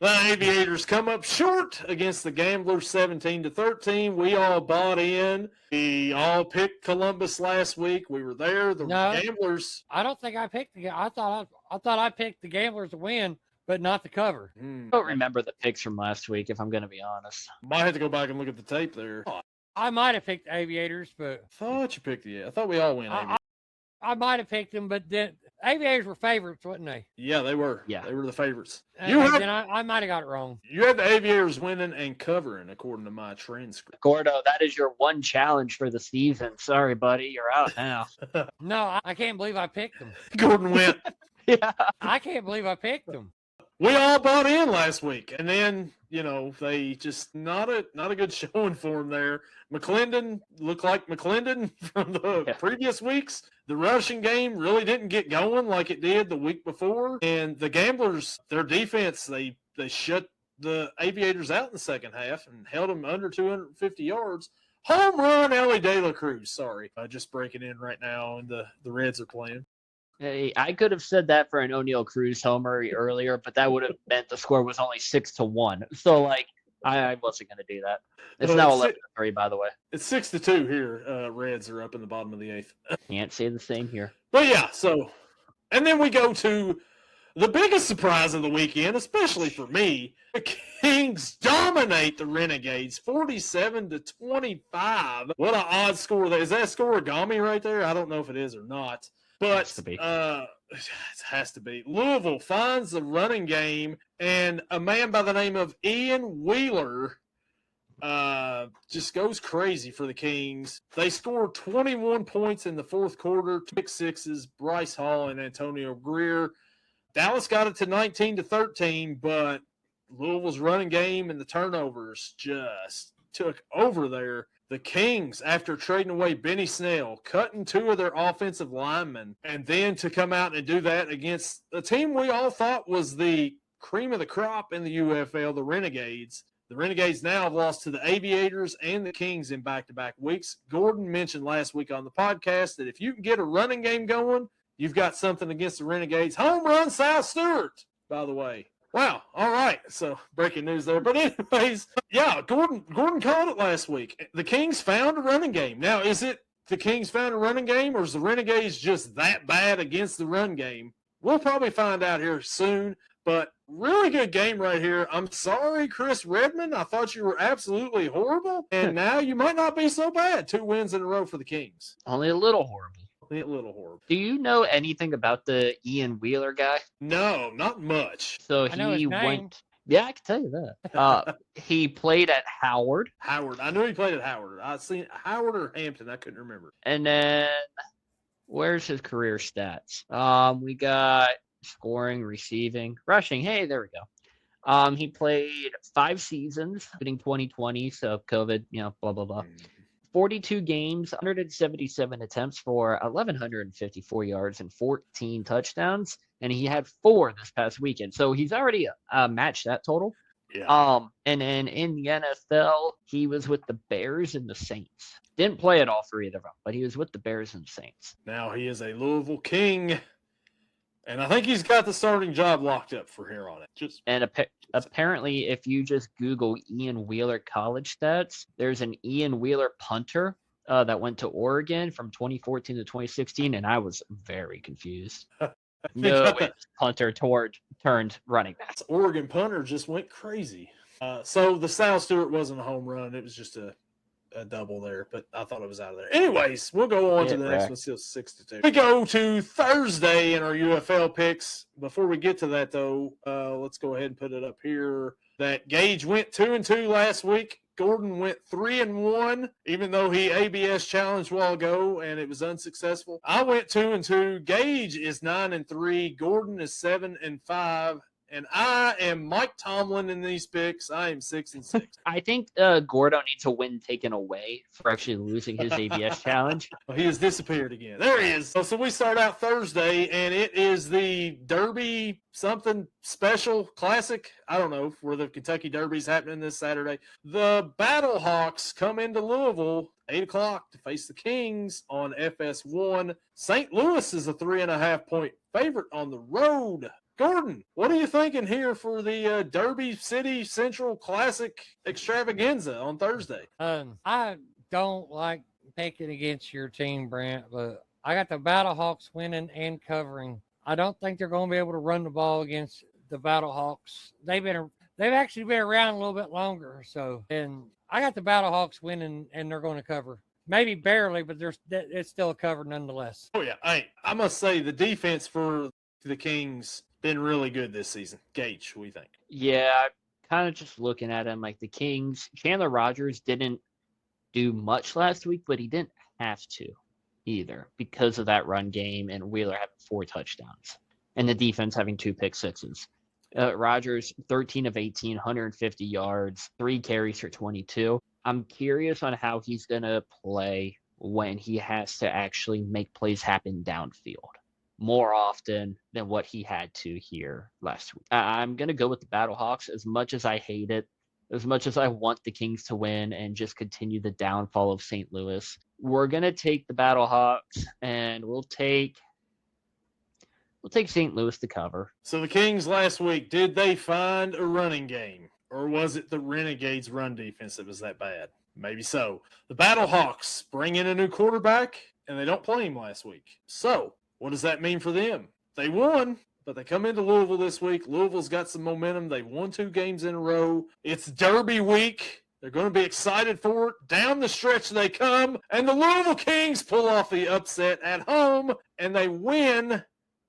The Aviators come up short against the Gamblers 17-13. We all bought in. We all picked Columbus last week. We were there. The Gamblers. I don't think I picked I thought I picked the Gamblers to win, but not to cover. I don't remember the picks from last week, if I'm going to be honest. Might have to go back and look at the tape there. I might have picked Aviators, but I thought you picked I thought we all went Aviators. I might have picked them, but then Aviators were favorites, wasn't they? Yeah, they were. Yeah, they were the favorites. Then I might have got it wrong. You had the Aviators winning and covering, according to my transcript. Gordo, that is your one challenge for the season. Sorry, buddy, you're out now. No, I can't believe I picked them. Gordon went. Yeah, I can't believe I picked them. We all bought in last week, and then they just not a good showing for him there. McClendon looked like McClendon from the previous weeks. The rushing game really didn't get going like it did the week before, and the Gamblers, their defense, they shut the Aviators out in the second half and held them under 250 yards. Home run, Ellie De La Cruz. Sorry, just breaking in right now, and the Reds are playing. Hey, I could have said that for an O'Neal Cruz homer earlier, but that would have meant the score was only 6-1. So, I wasn't going to do that. It's now 11-3, by the way. It's 6-2 here. Reds are up in the bottom of the 8th. Can't say the same here. But yeah, so, and then we go to the biggest surprise of the weekend, especially for me. The Kings dominate the Renegades 47-25. What an odd score. Is that scoregami right there? I don't know if it is or not. But it has to be. Louisville finds the running game, and a man by the name of Ian Wheeler just goes crazy for the Kings. They scored 21 points in the fourth quarter, pick sixes, Bryce Hall and Antonio Greer. Dallas got it to 19-13, but Louisville's running game and the turnovers just took over there. The Kings, after trading away Benny Snell, cutting 2 of their offensive linemen, and then to come out and do that against a team we all thought was the cream of the crop in the UFL, the Renegades. The Renegades now have lost to the Aviators and the Kings in back-to-back weeks. Gordon mentioned last week on the podcast that if you can get a running game going, you've got something against the Renegades. Home run, South Stewart, by the way. Wow. All right. So breaking news there. But anyways, yeah, Gordon called it last week. The Kings found a running game. Now, is it the Kings found a running game, or is the Renegades just that bad against the run game? We'll probably find out here soon. But really good game right here. I'm sorry, Chris Redmond. I thought you were absolutely horrible. And now you might not be so bad. 2 wins in a row for the Kings. Only a little horrible. A little horrible. Do you know anything about the Ian Wheeler guy? No, not much. So he went. Yeah, I can tell you that. He played at Howard. Howard. I knew he played at Howard. I seen Howard or Hampton. I couldn't remember. And then where's his career stats? We got scoring, receiving, rushing. Hey, there we go. He played 5 seasons, including 2020, so COVID, blah, blah, blah. 42 games, 177 attempts for 1,154 yards and 14 touchdowns, and he had 4 this past weekend. So he's already matched that total. Yeah. And then in the NFL, he was with the Bears and the Saints. Didn't play at all for either of them, but he was with the Bears and the Saints. Now he is a Louisville King. And I think he's got the starting job locked up for here on it. Apparently, if you just Google Ian Wheeler college stats, there's an Ian Wheeler punter that went to Oregon from 2014 to 2016, and I was very confused. No, punter turned running back. Oregon punter just went crazy. So the South Stewart wasn't a home run. It was just a double there, but I thought it was out of there. Anyways, we'll go on to the next one. Still 6-2. We go to Thursday in our UFL picks. Before we get to that, though, let's go ahead and put it up here. That Gage went 2-2 last week. Gordon went 3-1, even though he ABS challenged a while ago and it was unsuccessful. I went 2-2. Gage is 9-3. Gordon is 7-5. And I am Mike Tomlin in these picks. I am 6-6. I think Gordo needs a win taken away for actually losing his ABS challenge. Well, he has disappeared again. There he is. So we start out Thursday, and it is the Derby something special classic. I don't know where the Kentucky Derby's happening this Saturday. The Battlehawks come into Louisville 8 o'clock to face the Kings on FS1. St. Louis is a 3.5-point favorite on the road. Gordon, what are you thinking here for the Derby City Central Classic extravaganza on Thursday? I don't like picking against your team, Brent, but I got the Battlehawks winning and covering. I don't think they're going to be able to run the ball against the Battlehawks. They've actually been around a little bit longer, and I got the Battlehawks winning, and they're going to cover. Maybe barely, but it's still a cover nonetheless. Oh yeah, I must say the defense for the Kings been really good this season. Gage, what do you think? Yeah, kind of just looking at him like the Kings. Chandler Rogers didn't do much last week, but he didn't have to either because of that run game and Wheeler having 4 touchdowns and the defense having 2 pick sixes. Rogers, 13 of 18, 150 yards, 3 carries for 22. I'm curious on how he's going to play when he has to actually make plays happen downfield more often than what he had to here last week. I'm going to go with the Battlehawks as much as I hate it, as much as I want the Kings to win and just continue the downfall of St. Louis. We're going to take the Battlehawks, and we'll take St. Louis to cover. So the Kings last week, did they find a running game? Or was it the Renegades' run defense that was that bad? Maybe so. The Battlehawks bring in a new quarterback, and they don't play him last week. So, what does that mean for them? They won, but they come into Louisville this week. Louisville's got some momentum. They've won 2 games in a row. It's Derby week. They're going to be excited for it. Down the stretch they come, and the Louisville Kings pull off the upset at home, and they win,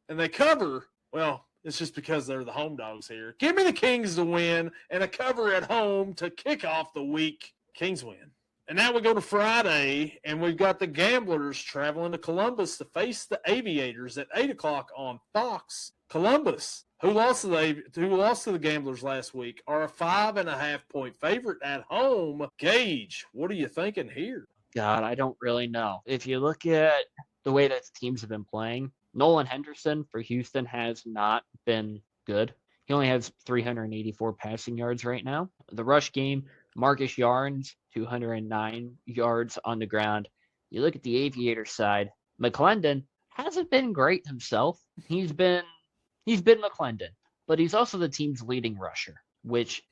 and they cover. Well, it's just because they're the home dogs here. Give me the Kings to win and a cover at home to kick off the week. Kings win. And now we go to Friday, and we've got the Gamblers traveling to Columbus to face the Aviators at 8 o'clock on Fox. Columbus, who lost to the Gamblers last week, are a 5.5-point favorite at home. Gage, what are you thinking here? God, I don't really know. If you look at the way that the teams have been playing, Nolan Henderson for Houston has not been good. He only has 384 passing yards right now. The rush game, Marcus Yarns, 209 yards on the ground. You look at the Aviator side, McClendon hasn't been great himself. He's been McClendon, but he's also the team's leading rusher, which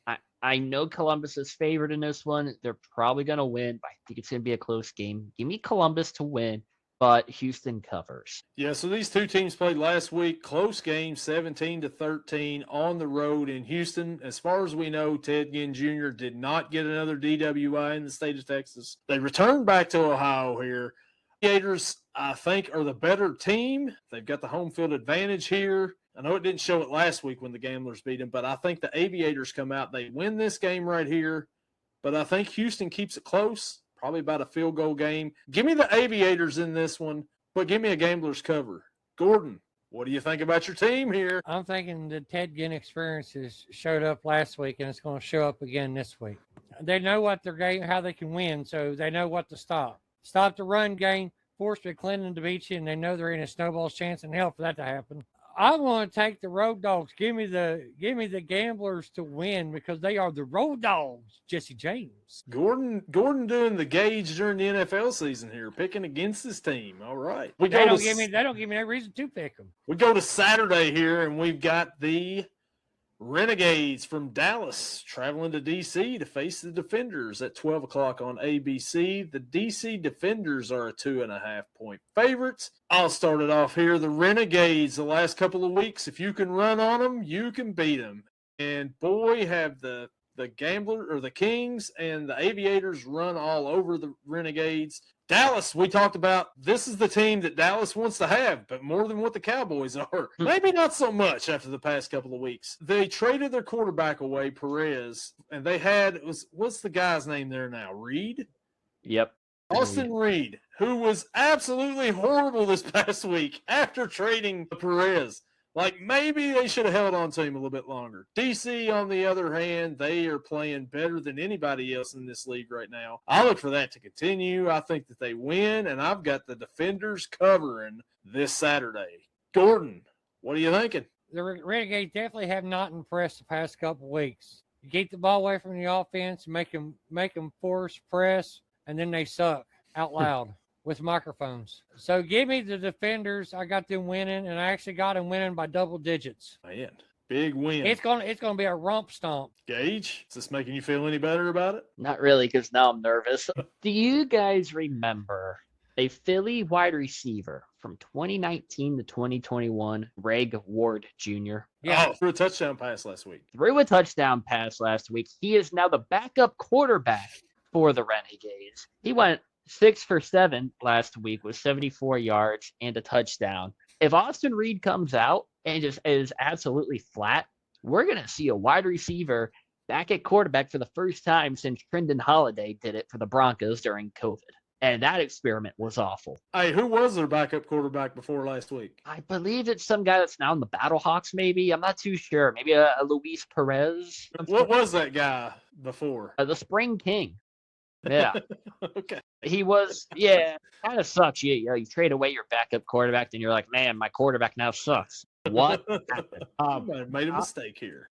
I know Columbus is favored in this one. They're probably going to win, but I think it's going to be a close game. Give me Columbus to win, but Houston covers. Yeah, so these two teams played last week. Close game, 17-13 on the road in Houston. As far as we know, Ted Ginn Jr. did not get another DWI in the state of Texas. They returned back to Ohio here. Gators, I think, are the better team. They've got the home field advantage here. I know it didn't show it last week when the Gamblers beat them, but I think the Aviators come out. They win this game right here, but I think Houston keeps it close. Probably about a field goal game. Give me the Aviators in this one, but give me a Gamblers cover. Gordon, what do you think about your team here? I'm thinking the Ted Ginn experiences showed up last week, and it's going to show up again this week. They know what their game, how they can win, so they know what to stop. Stop the run game, force McClendon to beat you, and they know they're in a snowball's chance in hell for that to happen. I want to take the Road Dogs. Give me the Gamblers to win because they are the Road Dogs. Jesse James. Gordon doing the gauge during the NFL season here, picking against this team. All right. They don't give me no reason to pick them. We go to Saturday here, and we've got the Renegades from Dallas traveling to D.C. to face the Defenders at 12 o'clock on ABC. The D.C. Defenders are a 2.5-point favorites. I'll start it off here. The Renegades, the last couple of weeks, if you can run on them, you can beat them. And boy, have the Gambler or the Kings and the Aviators run all over the Renegades. Dallas, we talked about, this is the team that Dallas wants to have, but more than what the Cowboys are. Maybe not so much after the past couple of weeks. They traded their quarterback away, Perez, and they had, what's the guy's name there now? Reed? Yep. Austin Reed, who was absolutely horrible this past week after trading Perez. Like, maybe they should have held on to him a little bit longer. DC, on the other hand, they are playing better than anybody else in this league right now. I look for that to continue. I think that they win, and I've got the Defenders covering this Saturday. Gordon, what are you thinking? The Renegades definitely have not impressed the past couple weeks. You keep the ball away from the offense, make them force press, and then they suck out loud. With microphones. So give me the Defenders. I got them winning, and I actually got them winning by double digits. Man, big win. It's gonna be a rump stomp. Gage, is this making you feel any better about it? Not really, because now I'm nervous. Do you guys remember a Philly wide receiver from 2019 to 2021, Greg Ward Jr.? Yeah. Oh, threw a touchdown pass last week. Threw a touchdown pass last week. He is now the backup quarterback for the Renegades. He went 6 for 7 last week with 74 yards and a touchdown. If Austin Reed comes out and just is absolutely flat, we're going to see a wide receiver back at quarterback for the first time since Trendon Holiday did it for the Broncos during COVID. And that experiment was awful. Hey, who was their backup quarterback before last week? I believe it's some guy that's now in the Battlehawks, maybe. I'm not too sure. Maybe a Luis Perez. What was that guy before? The Spring King. Yeah. Okay. He was, kind of sucks. You trade away your backup quarterback, and you're like, man, my quarterback now sucks. What happened? I might have made a mistake here.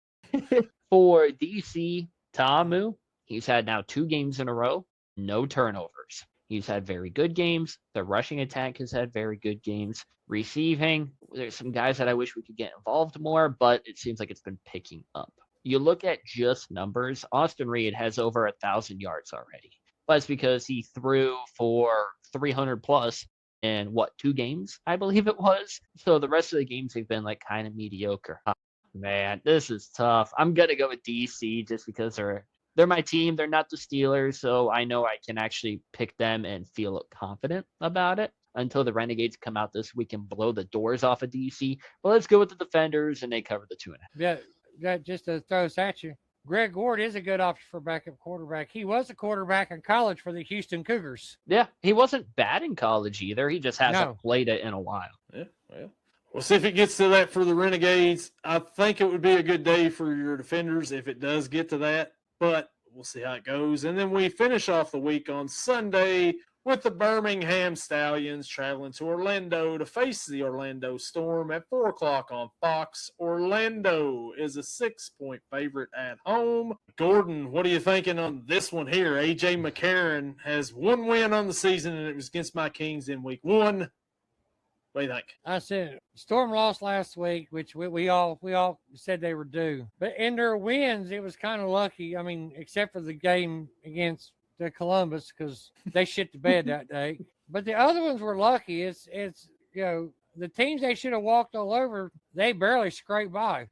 For DC, Ta'amu, he's had now 2 games in a row, no turnovers. He's had very good games. The rushing attack has had very good games. Receiving, there's some guys that I wish we could get involved more, but it seems like it's been picking up. you look at just numbers, Austin Reed has over 1,000 yards already. But it's because he threw for 300 plus in 2 games, I believe it was. So the rest of the games have been like kind of mediocre. Oh, man, this is tough. I'm gonna go with DC just because they're my team. They're not the Steelers, so I know I can actually pick them and feel confident about it until the Renegades come out this week and blow the doors off of DC. But let's go with the Defenders, and they cover the 2.5. Yeah, just to throw this at you, Greg Ward is a good option for backup quarterback. He was a quarterback in college for the Houston Cougars. Yeah, he wasn't bad in college either. He just hasn't played it in a while. Yeah, well, we'll see if it gets to that for the Renegades. I think it would be a good day for your Defenders if it does get to that, but we'll see how it goes. And then we finish off the week on Sunday with the Birmingham Stallions traveling to Orlando to face the Orlando Storm at 4 o'clock on Fox. Orlando is a 6-point favorite at home. Gordon, what are you thinking on this one here? A.J. McCarron has 1 win on the season, and it was against my Kings in week 1. What do you think? I said Storm lost last week, which we all said they were due. But in their wins, it was kind of lucky. I mean, except for the game against the Columbus, because they shit the bed that day. But the other ones were lucky. It's the teams they should have walked all over, they barely scraped by.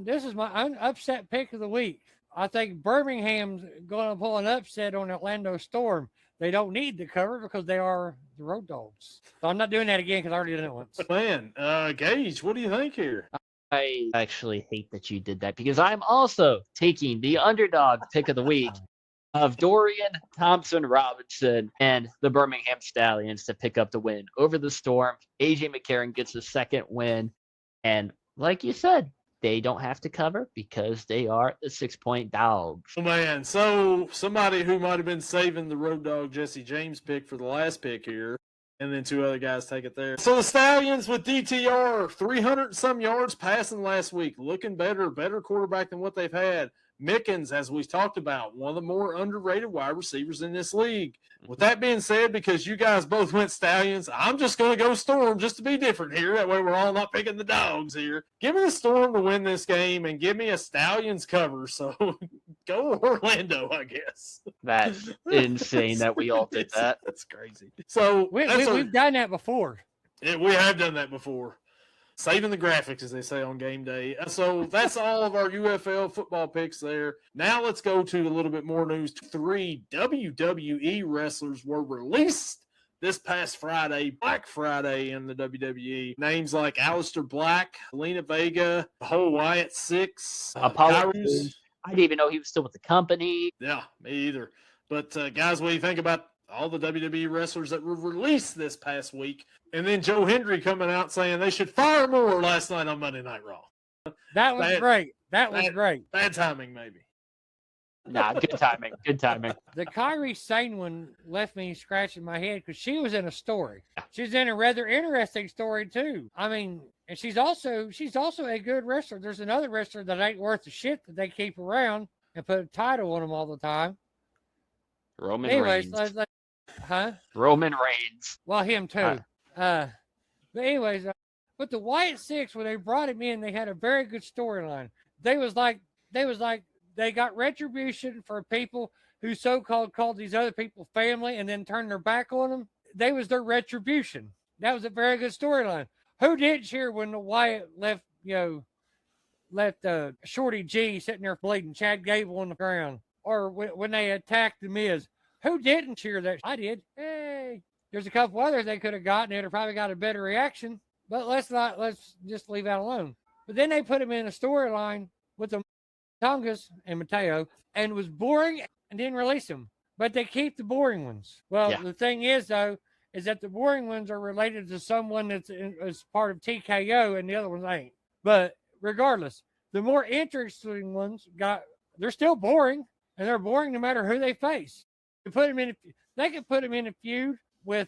This is my upset pick of the week. I think Birmingham's going to pull an upset on Orlando Storm. They don't need the cover because they are the Road Dogs. So I'm not doing that again because I already did it once. Man, Gage, what do you think here? I actually hate that you did that because I'm also taking the underdog pick of the week of Dorian Thompson-Robinson and the Birmingham Stallions to pick up the win over the Storm. A.J. McCarron gets the second win. And like you said, they don't have to cover because they are the 6-point dogs. Oh, man. So somebody who might have been saving the Road Dog Jesse James pick for the last pick here, and then 2 other guys take it there. So the Stallions with DTR, 300 and some yards passing last week, looking better quarterback than what they've had. Mickens, as we talked about, one of the more underrated wide receivers in this league. With that being said, because you guys both went Stallions, I'm just going to go Storm just to be different here. That way we're all not picking the dogs here. Give me the Storm to win this game and give me a Stallions cover. So go Orlando, I guess. That's insane that we all did that. That's crazy. So we've done that before. Yeah, we have done that before. Saving the graphics, as they say on game day. So that's all of our UFL football picks there. Now let's go to a little bit more news. 3 WWE wrestlers were released this past Friday, Black Friday in the WWE. Names like Aleister Black, Lena Vega, the whole Wyatt Six, Apollo. I didn't even know he was still with the company. Yeah, me either. But guys, what do you think about all the WWE wrestlers that were released this past week? And then Joe Hendry coming out saying they should fire more last night on Monday Night Raw. That was great. That was great. Bad timing, maybe. Nah, good timing. Good timing. The Kairi Sane one left me scratching my head because she was in a story. She's in a rather interesting story too. I mean, and she's also a good wrestler. There's another wrestler that ain't worth the shit that they keep around and put a title on them all the time. Roman Anyways, Reigns. Roman Reigns. Well, him too. But anyways, but the Wyatt Six, when they brought him in, they had a very good storyline. They got retribution for people who so-called called these other people family and then turned their back on them. They was their retribution. That was a very good storyline. Who didn't cheer when the Wyatt left Shorty G sitting there bleeding, Chad Gable on the ground, or when they attacked the Miz? Who didn't cheer that? I did. Hey, there's a couple others they could have gotten. They'd have probably got a better reaction. But let's just leave that alone. But then they put him in a storyline with the Tongas and Mateo, and it was boring and didn't release him. But they keep the boring ones. Well, The thing is, though, is that the boring ones are related to someone that's part of TKO and the other ones ain't. But regardless, the more interesting ones they're still boring, and they're boring no matter who they face. They could put him in a feud with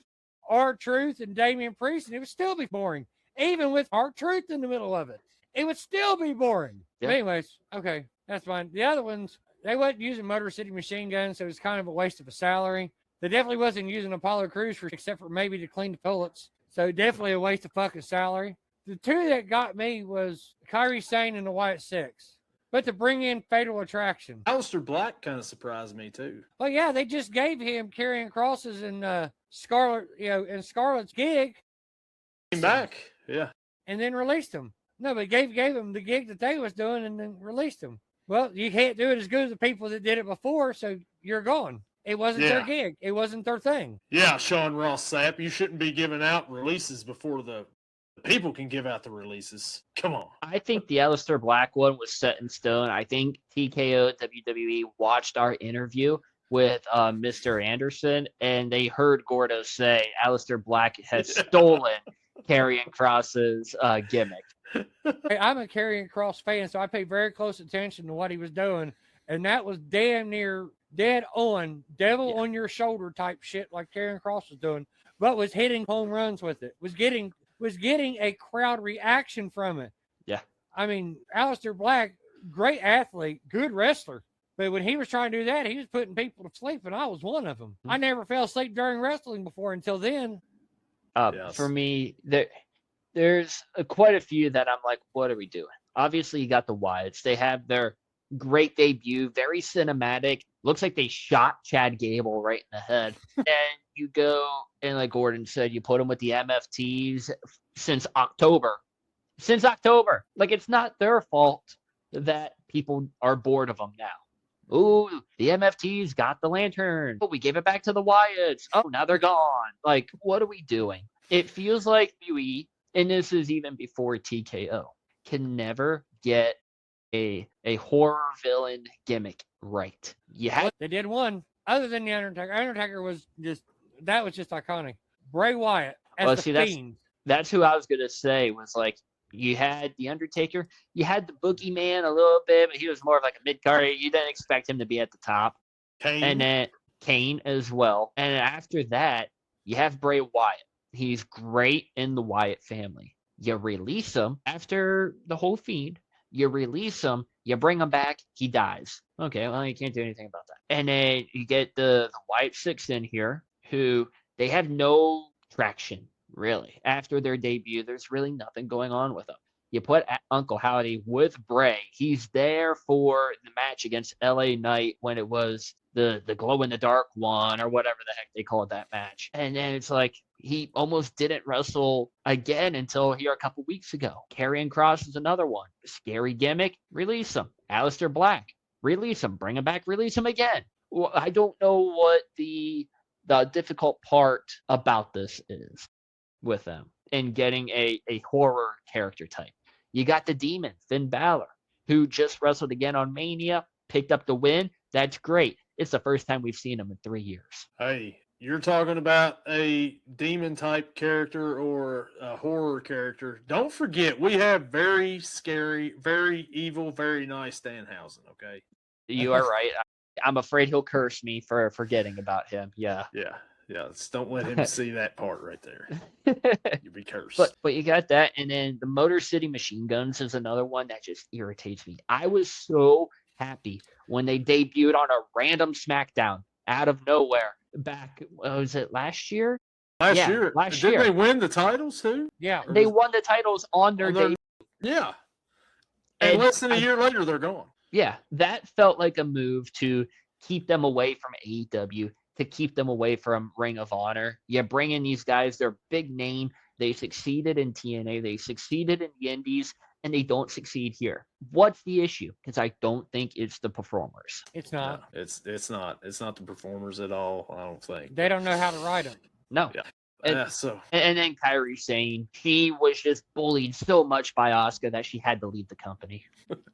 R-Truth and Damian Priest, and it would still be boring. Even with R-Truth in the middle of it, it would still be boring. Yeah. But anyways, okay, that's fine. The other ones, they wasn't using Motor City Machine Guns, so it was kind of a waste of a salary. They definitely wasn't using Apollo Crews except for maybe to clean the toilets. So definitely a waste of fucking salary. The two that got me was Kairi Sane and the Wyatt Six. But to bring in Fatal Attraction. Aleister Black kind of surprised me too. Well, yeah, they just gave him carrying crosses and Scarlet, in Scarlet's gig. Came back, yeah. And then released him. No, but gave him the gig that they was doing and then released him. Well, you can't do it as good as the people that did it before, so you're gone. It wasn't their gig. It wasn't their thing. Yeah, Sean Ross Sapp, you shouldn't be giving out releases before the people can give out the releases. Come on. I think the Aleister Black one was set in stone. I think TKO WWE watched our interview with Mr. Anderson, and they heard Gordo say Aleister Black has stolen Karrion Kross's gimmick. Hey, I'm a Karrion Kross fan, so I pay very close attention to what he was doing, and that was damn near dead on, devil on your shoulder type shit like Karrion Kross was doing, but was hitting home runs with it, was getting a crowd reaction from it. Yeah. I mean, Aleister Black, great athlete, good wrestler. But when he was trying to do that, he was putting people to sleep, and I was one of them. I never fell asleep during wrestling before until then. For me, there's quite a few that I'm like, what are we doing? Obviously, you got the Wyatts. They have their great debut, very cinematic. Looks like they shot Chad Gable right in the head. And you go, and like Gordon said, you put them with the MFTs since October. Since October. Like, it's not their fault that people are bored of them now. Ooh, the MFTs got the lantern. Oh, we gave it back to the Wyatts. Oh, now they're gone. Like, what are we doing? It feels like WWE, and this is even before TKO, can never get a horror villain gimmick right. They did one. Other than the Undertaker. Undertaker was just iconic. Bray Wyatt as the Fiend. That's who I was gonna say was like, you had the Undertaker, you had the Boogeyman a little bit, but he was more of like a mid card. You didn't expect him to be at the top. Kane. And then Kane as well. And after that, you have Bray Wyatt. He's great in the Wyatt family. You release him after the whole Fiend. You release him, you bring him back, he dies. Okay, well, you can't do anything about that. And then you get the Wyatt Six in here, who they have no traction, really. After their debut, there's really nothing going on with them. You put Uncle Howdy with Bray. He's there for the match against LA Knight when it was the glow-in-the-dark one or whatever the heck they called that match. And then it's like he almost didn't wrestle again until here a couple weeks ago. Karrion Kross is another one. Scary gimmick, release him. Aleister Black, release him. Bring him back, release him again. Well, I don't know what the difficult part about this is with them and getting a horror character type. You got the Demon, Finn Balor, who just wrestled again on Mania, picked up the win. That's great. It's the first time we've seen him in 3 years. Hey, you're talking about a demon type character or a horror character. Don't forget, we have very scary, very evil, very nice Danhausen, okay? You are right. I'm afraid he'll curse me for forgetting about him. Yeah. Yeah. Don't let him see that part right there. You'll be cursed. But you got that, and then the Motor City Machine Guns is another one that just irritates me. I was so happy when they debuted on a random SmackDown out of nowhere back. Was it last year? Last year. Didn't they win the titles too? Yeah, they won the titles on their debut. Yeah, and less than a year later, they're gone. Yeah, that felt like a move to keep them away from AEW, to keep them away from Ring of Honor. You bring in these guys, they're big name. They succeeded in TNA, they succeeded in the Indies, and they don't succeed here. What's the issue? Because I don't think it's the performers. It's not. No, it's not. It's not the performers at all, I don't think. They don't know how to write them. No. Yeah. And then Kyrie saying she was just bullied so much by Asuka that she had to leave the company.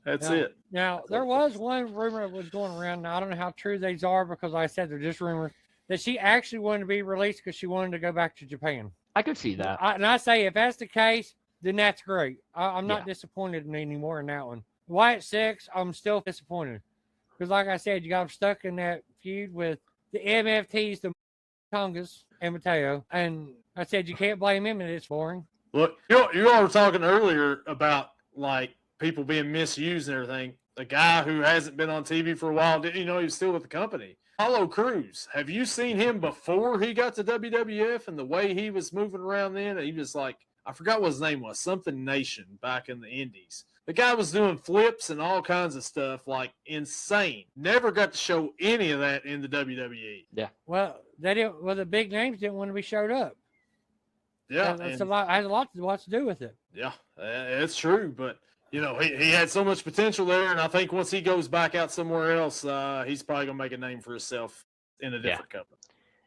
That's it. Now, there was one rumor that was going around. Now, I don't know how true these are because like I said they're just rumors, that she actually wanted to be released because she wanted to go back to Japan. I could see that. And I say if that's the case, then that's great. I'm not disappointed anymore in that one. Wyatt Six, I'm still disappointed. Because like I said, you got them stuck in that feud with the MFTs, the Tongas, and Mateo. And I said you can't blame him, and it's boring. Look, you all were talking earlier about like people being misused and everything. The guy who hasn't been on TV for a while, didn't you know he was still with the company? Apollo Crews. Have you seen him before he got to WWF and the way he was moving around then? He was like, I forgot what his name was, something Nation back in the Indies. The guy was doing flips and all kinds of stuff, like insane. Never got to show any of that in the WWE. Yeah. Well, they didn't. Well, the big names didn't want to be showed up. Yeah, That's and- a lot. Has a lot to do with it. Yeah, it's true. But, you know, he had so much potential there. And I think once he goes back out somewhere else, he's probably going to make a name for himself in a different company.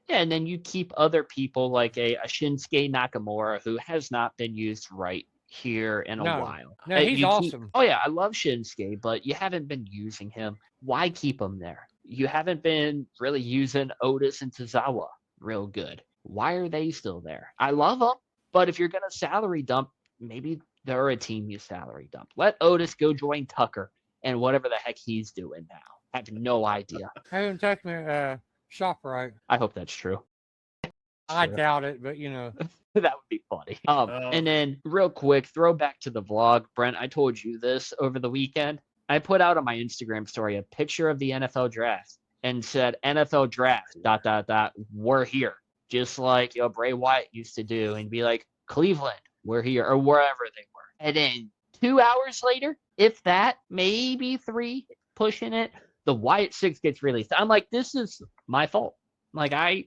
Yeah, and then you keep other people like a Shinsuke Nakamura, who has not been used right here in a while. No, he's You awesome. Oh, yeah, I love Shinsuke, but you haven't been using him. Why keep him there? You haven't been really using Otis and Tozawa real good. Why are they still there? I love them, but if you're going to salary dump, maybe they're a team you salary dump. Let Otis go join Tucker and whatever the heck he's doing now. I have no idea. I haven't touched my ShopRite. I hope that's true. I Sure. doubt it, but you know. That would be funny. And then real quick, throwback to the vlog. Brent, I told you this over the weekend. I put out on my Instagram story a picture of the NFL draft and said NFL draft ... we're here. Just like Bray Wyatt used to do and be like, Cleveland, we're here, or wherever they were. And then 2 hours later, if that, maybe 3, pushing it, the Wyatt 6 gets released. I'm like, this is my fault. Like, I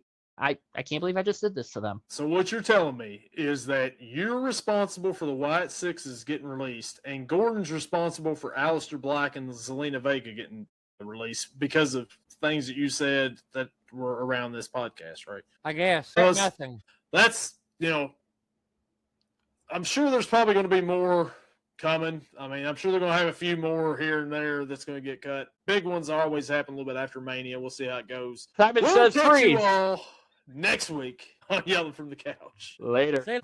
can't believe I just did this to them. So what you're telling me is that you're responsible for the Wyatt Sixes getting released, and Gordon's responsible for Aleister Black and Zelina Vega getting released because of things that you said that were around this podcast, right? I guess nothing. That's, I'm sure there's probably going to be more coming. I mean, I'm sure they're going to have a few more here and there that's going to get cut. Big ones always happen a little bit after Mania. We'll see how it goes. Simon We'll says catch you freeze. all next week on Yelling from the Couch. Later. Say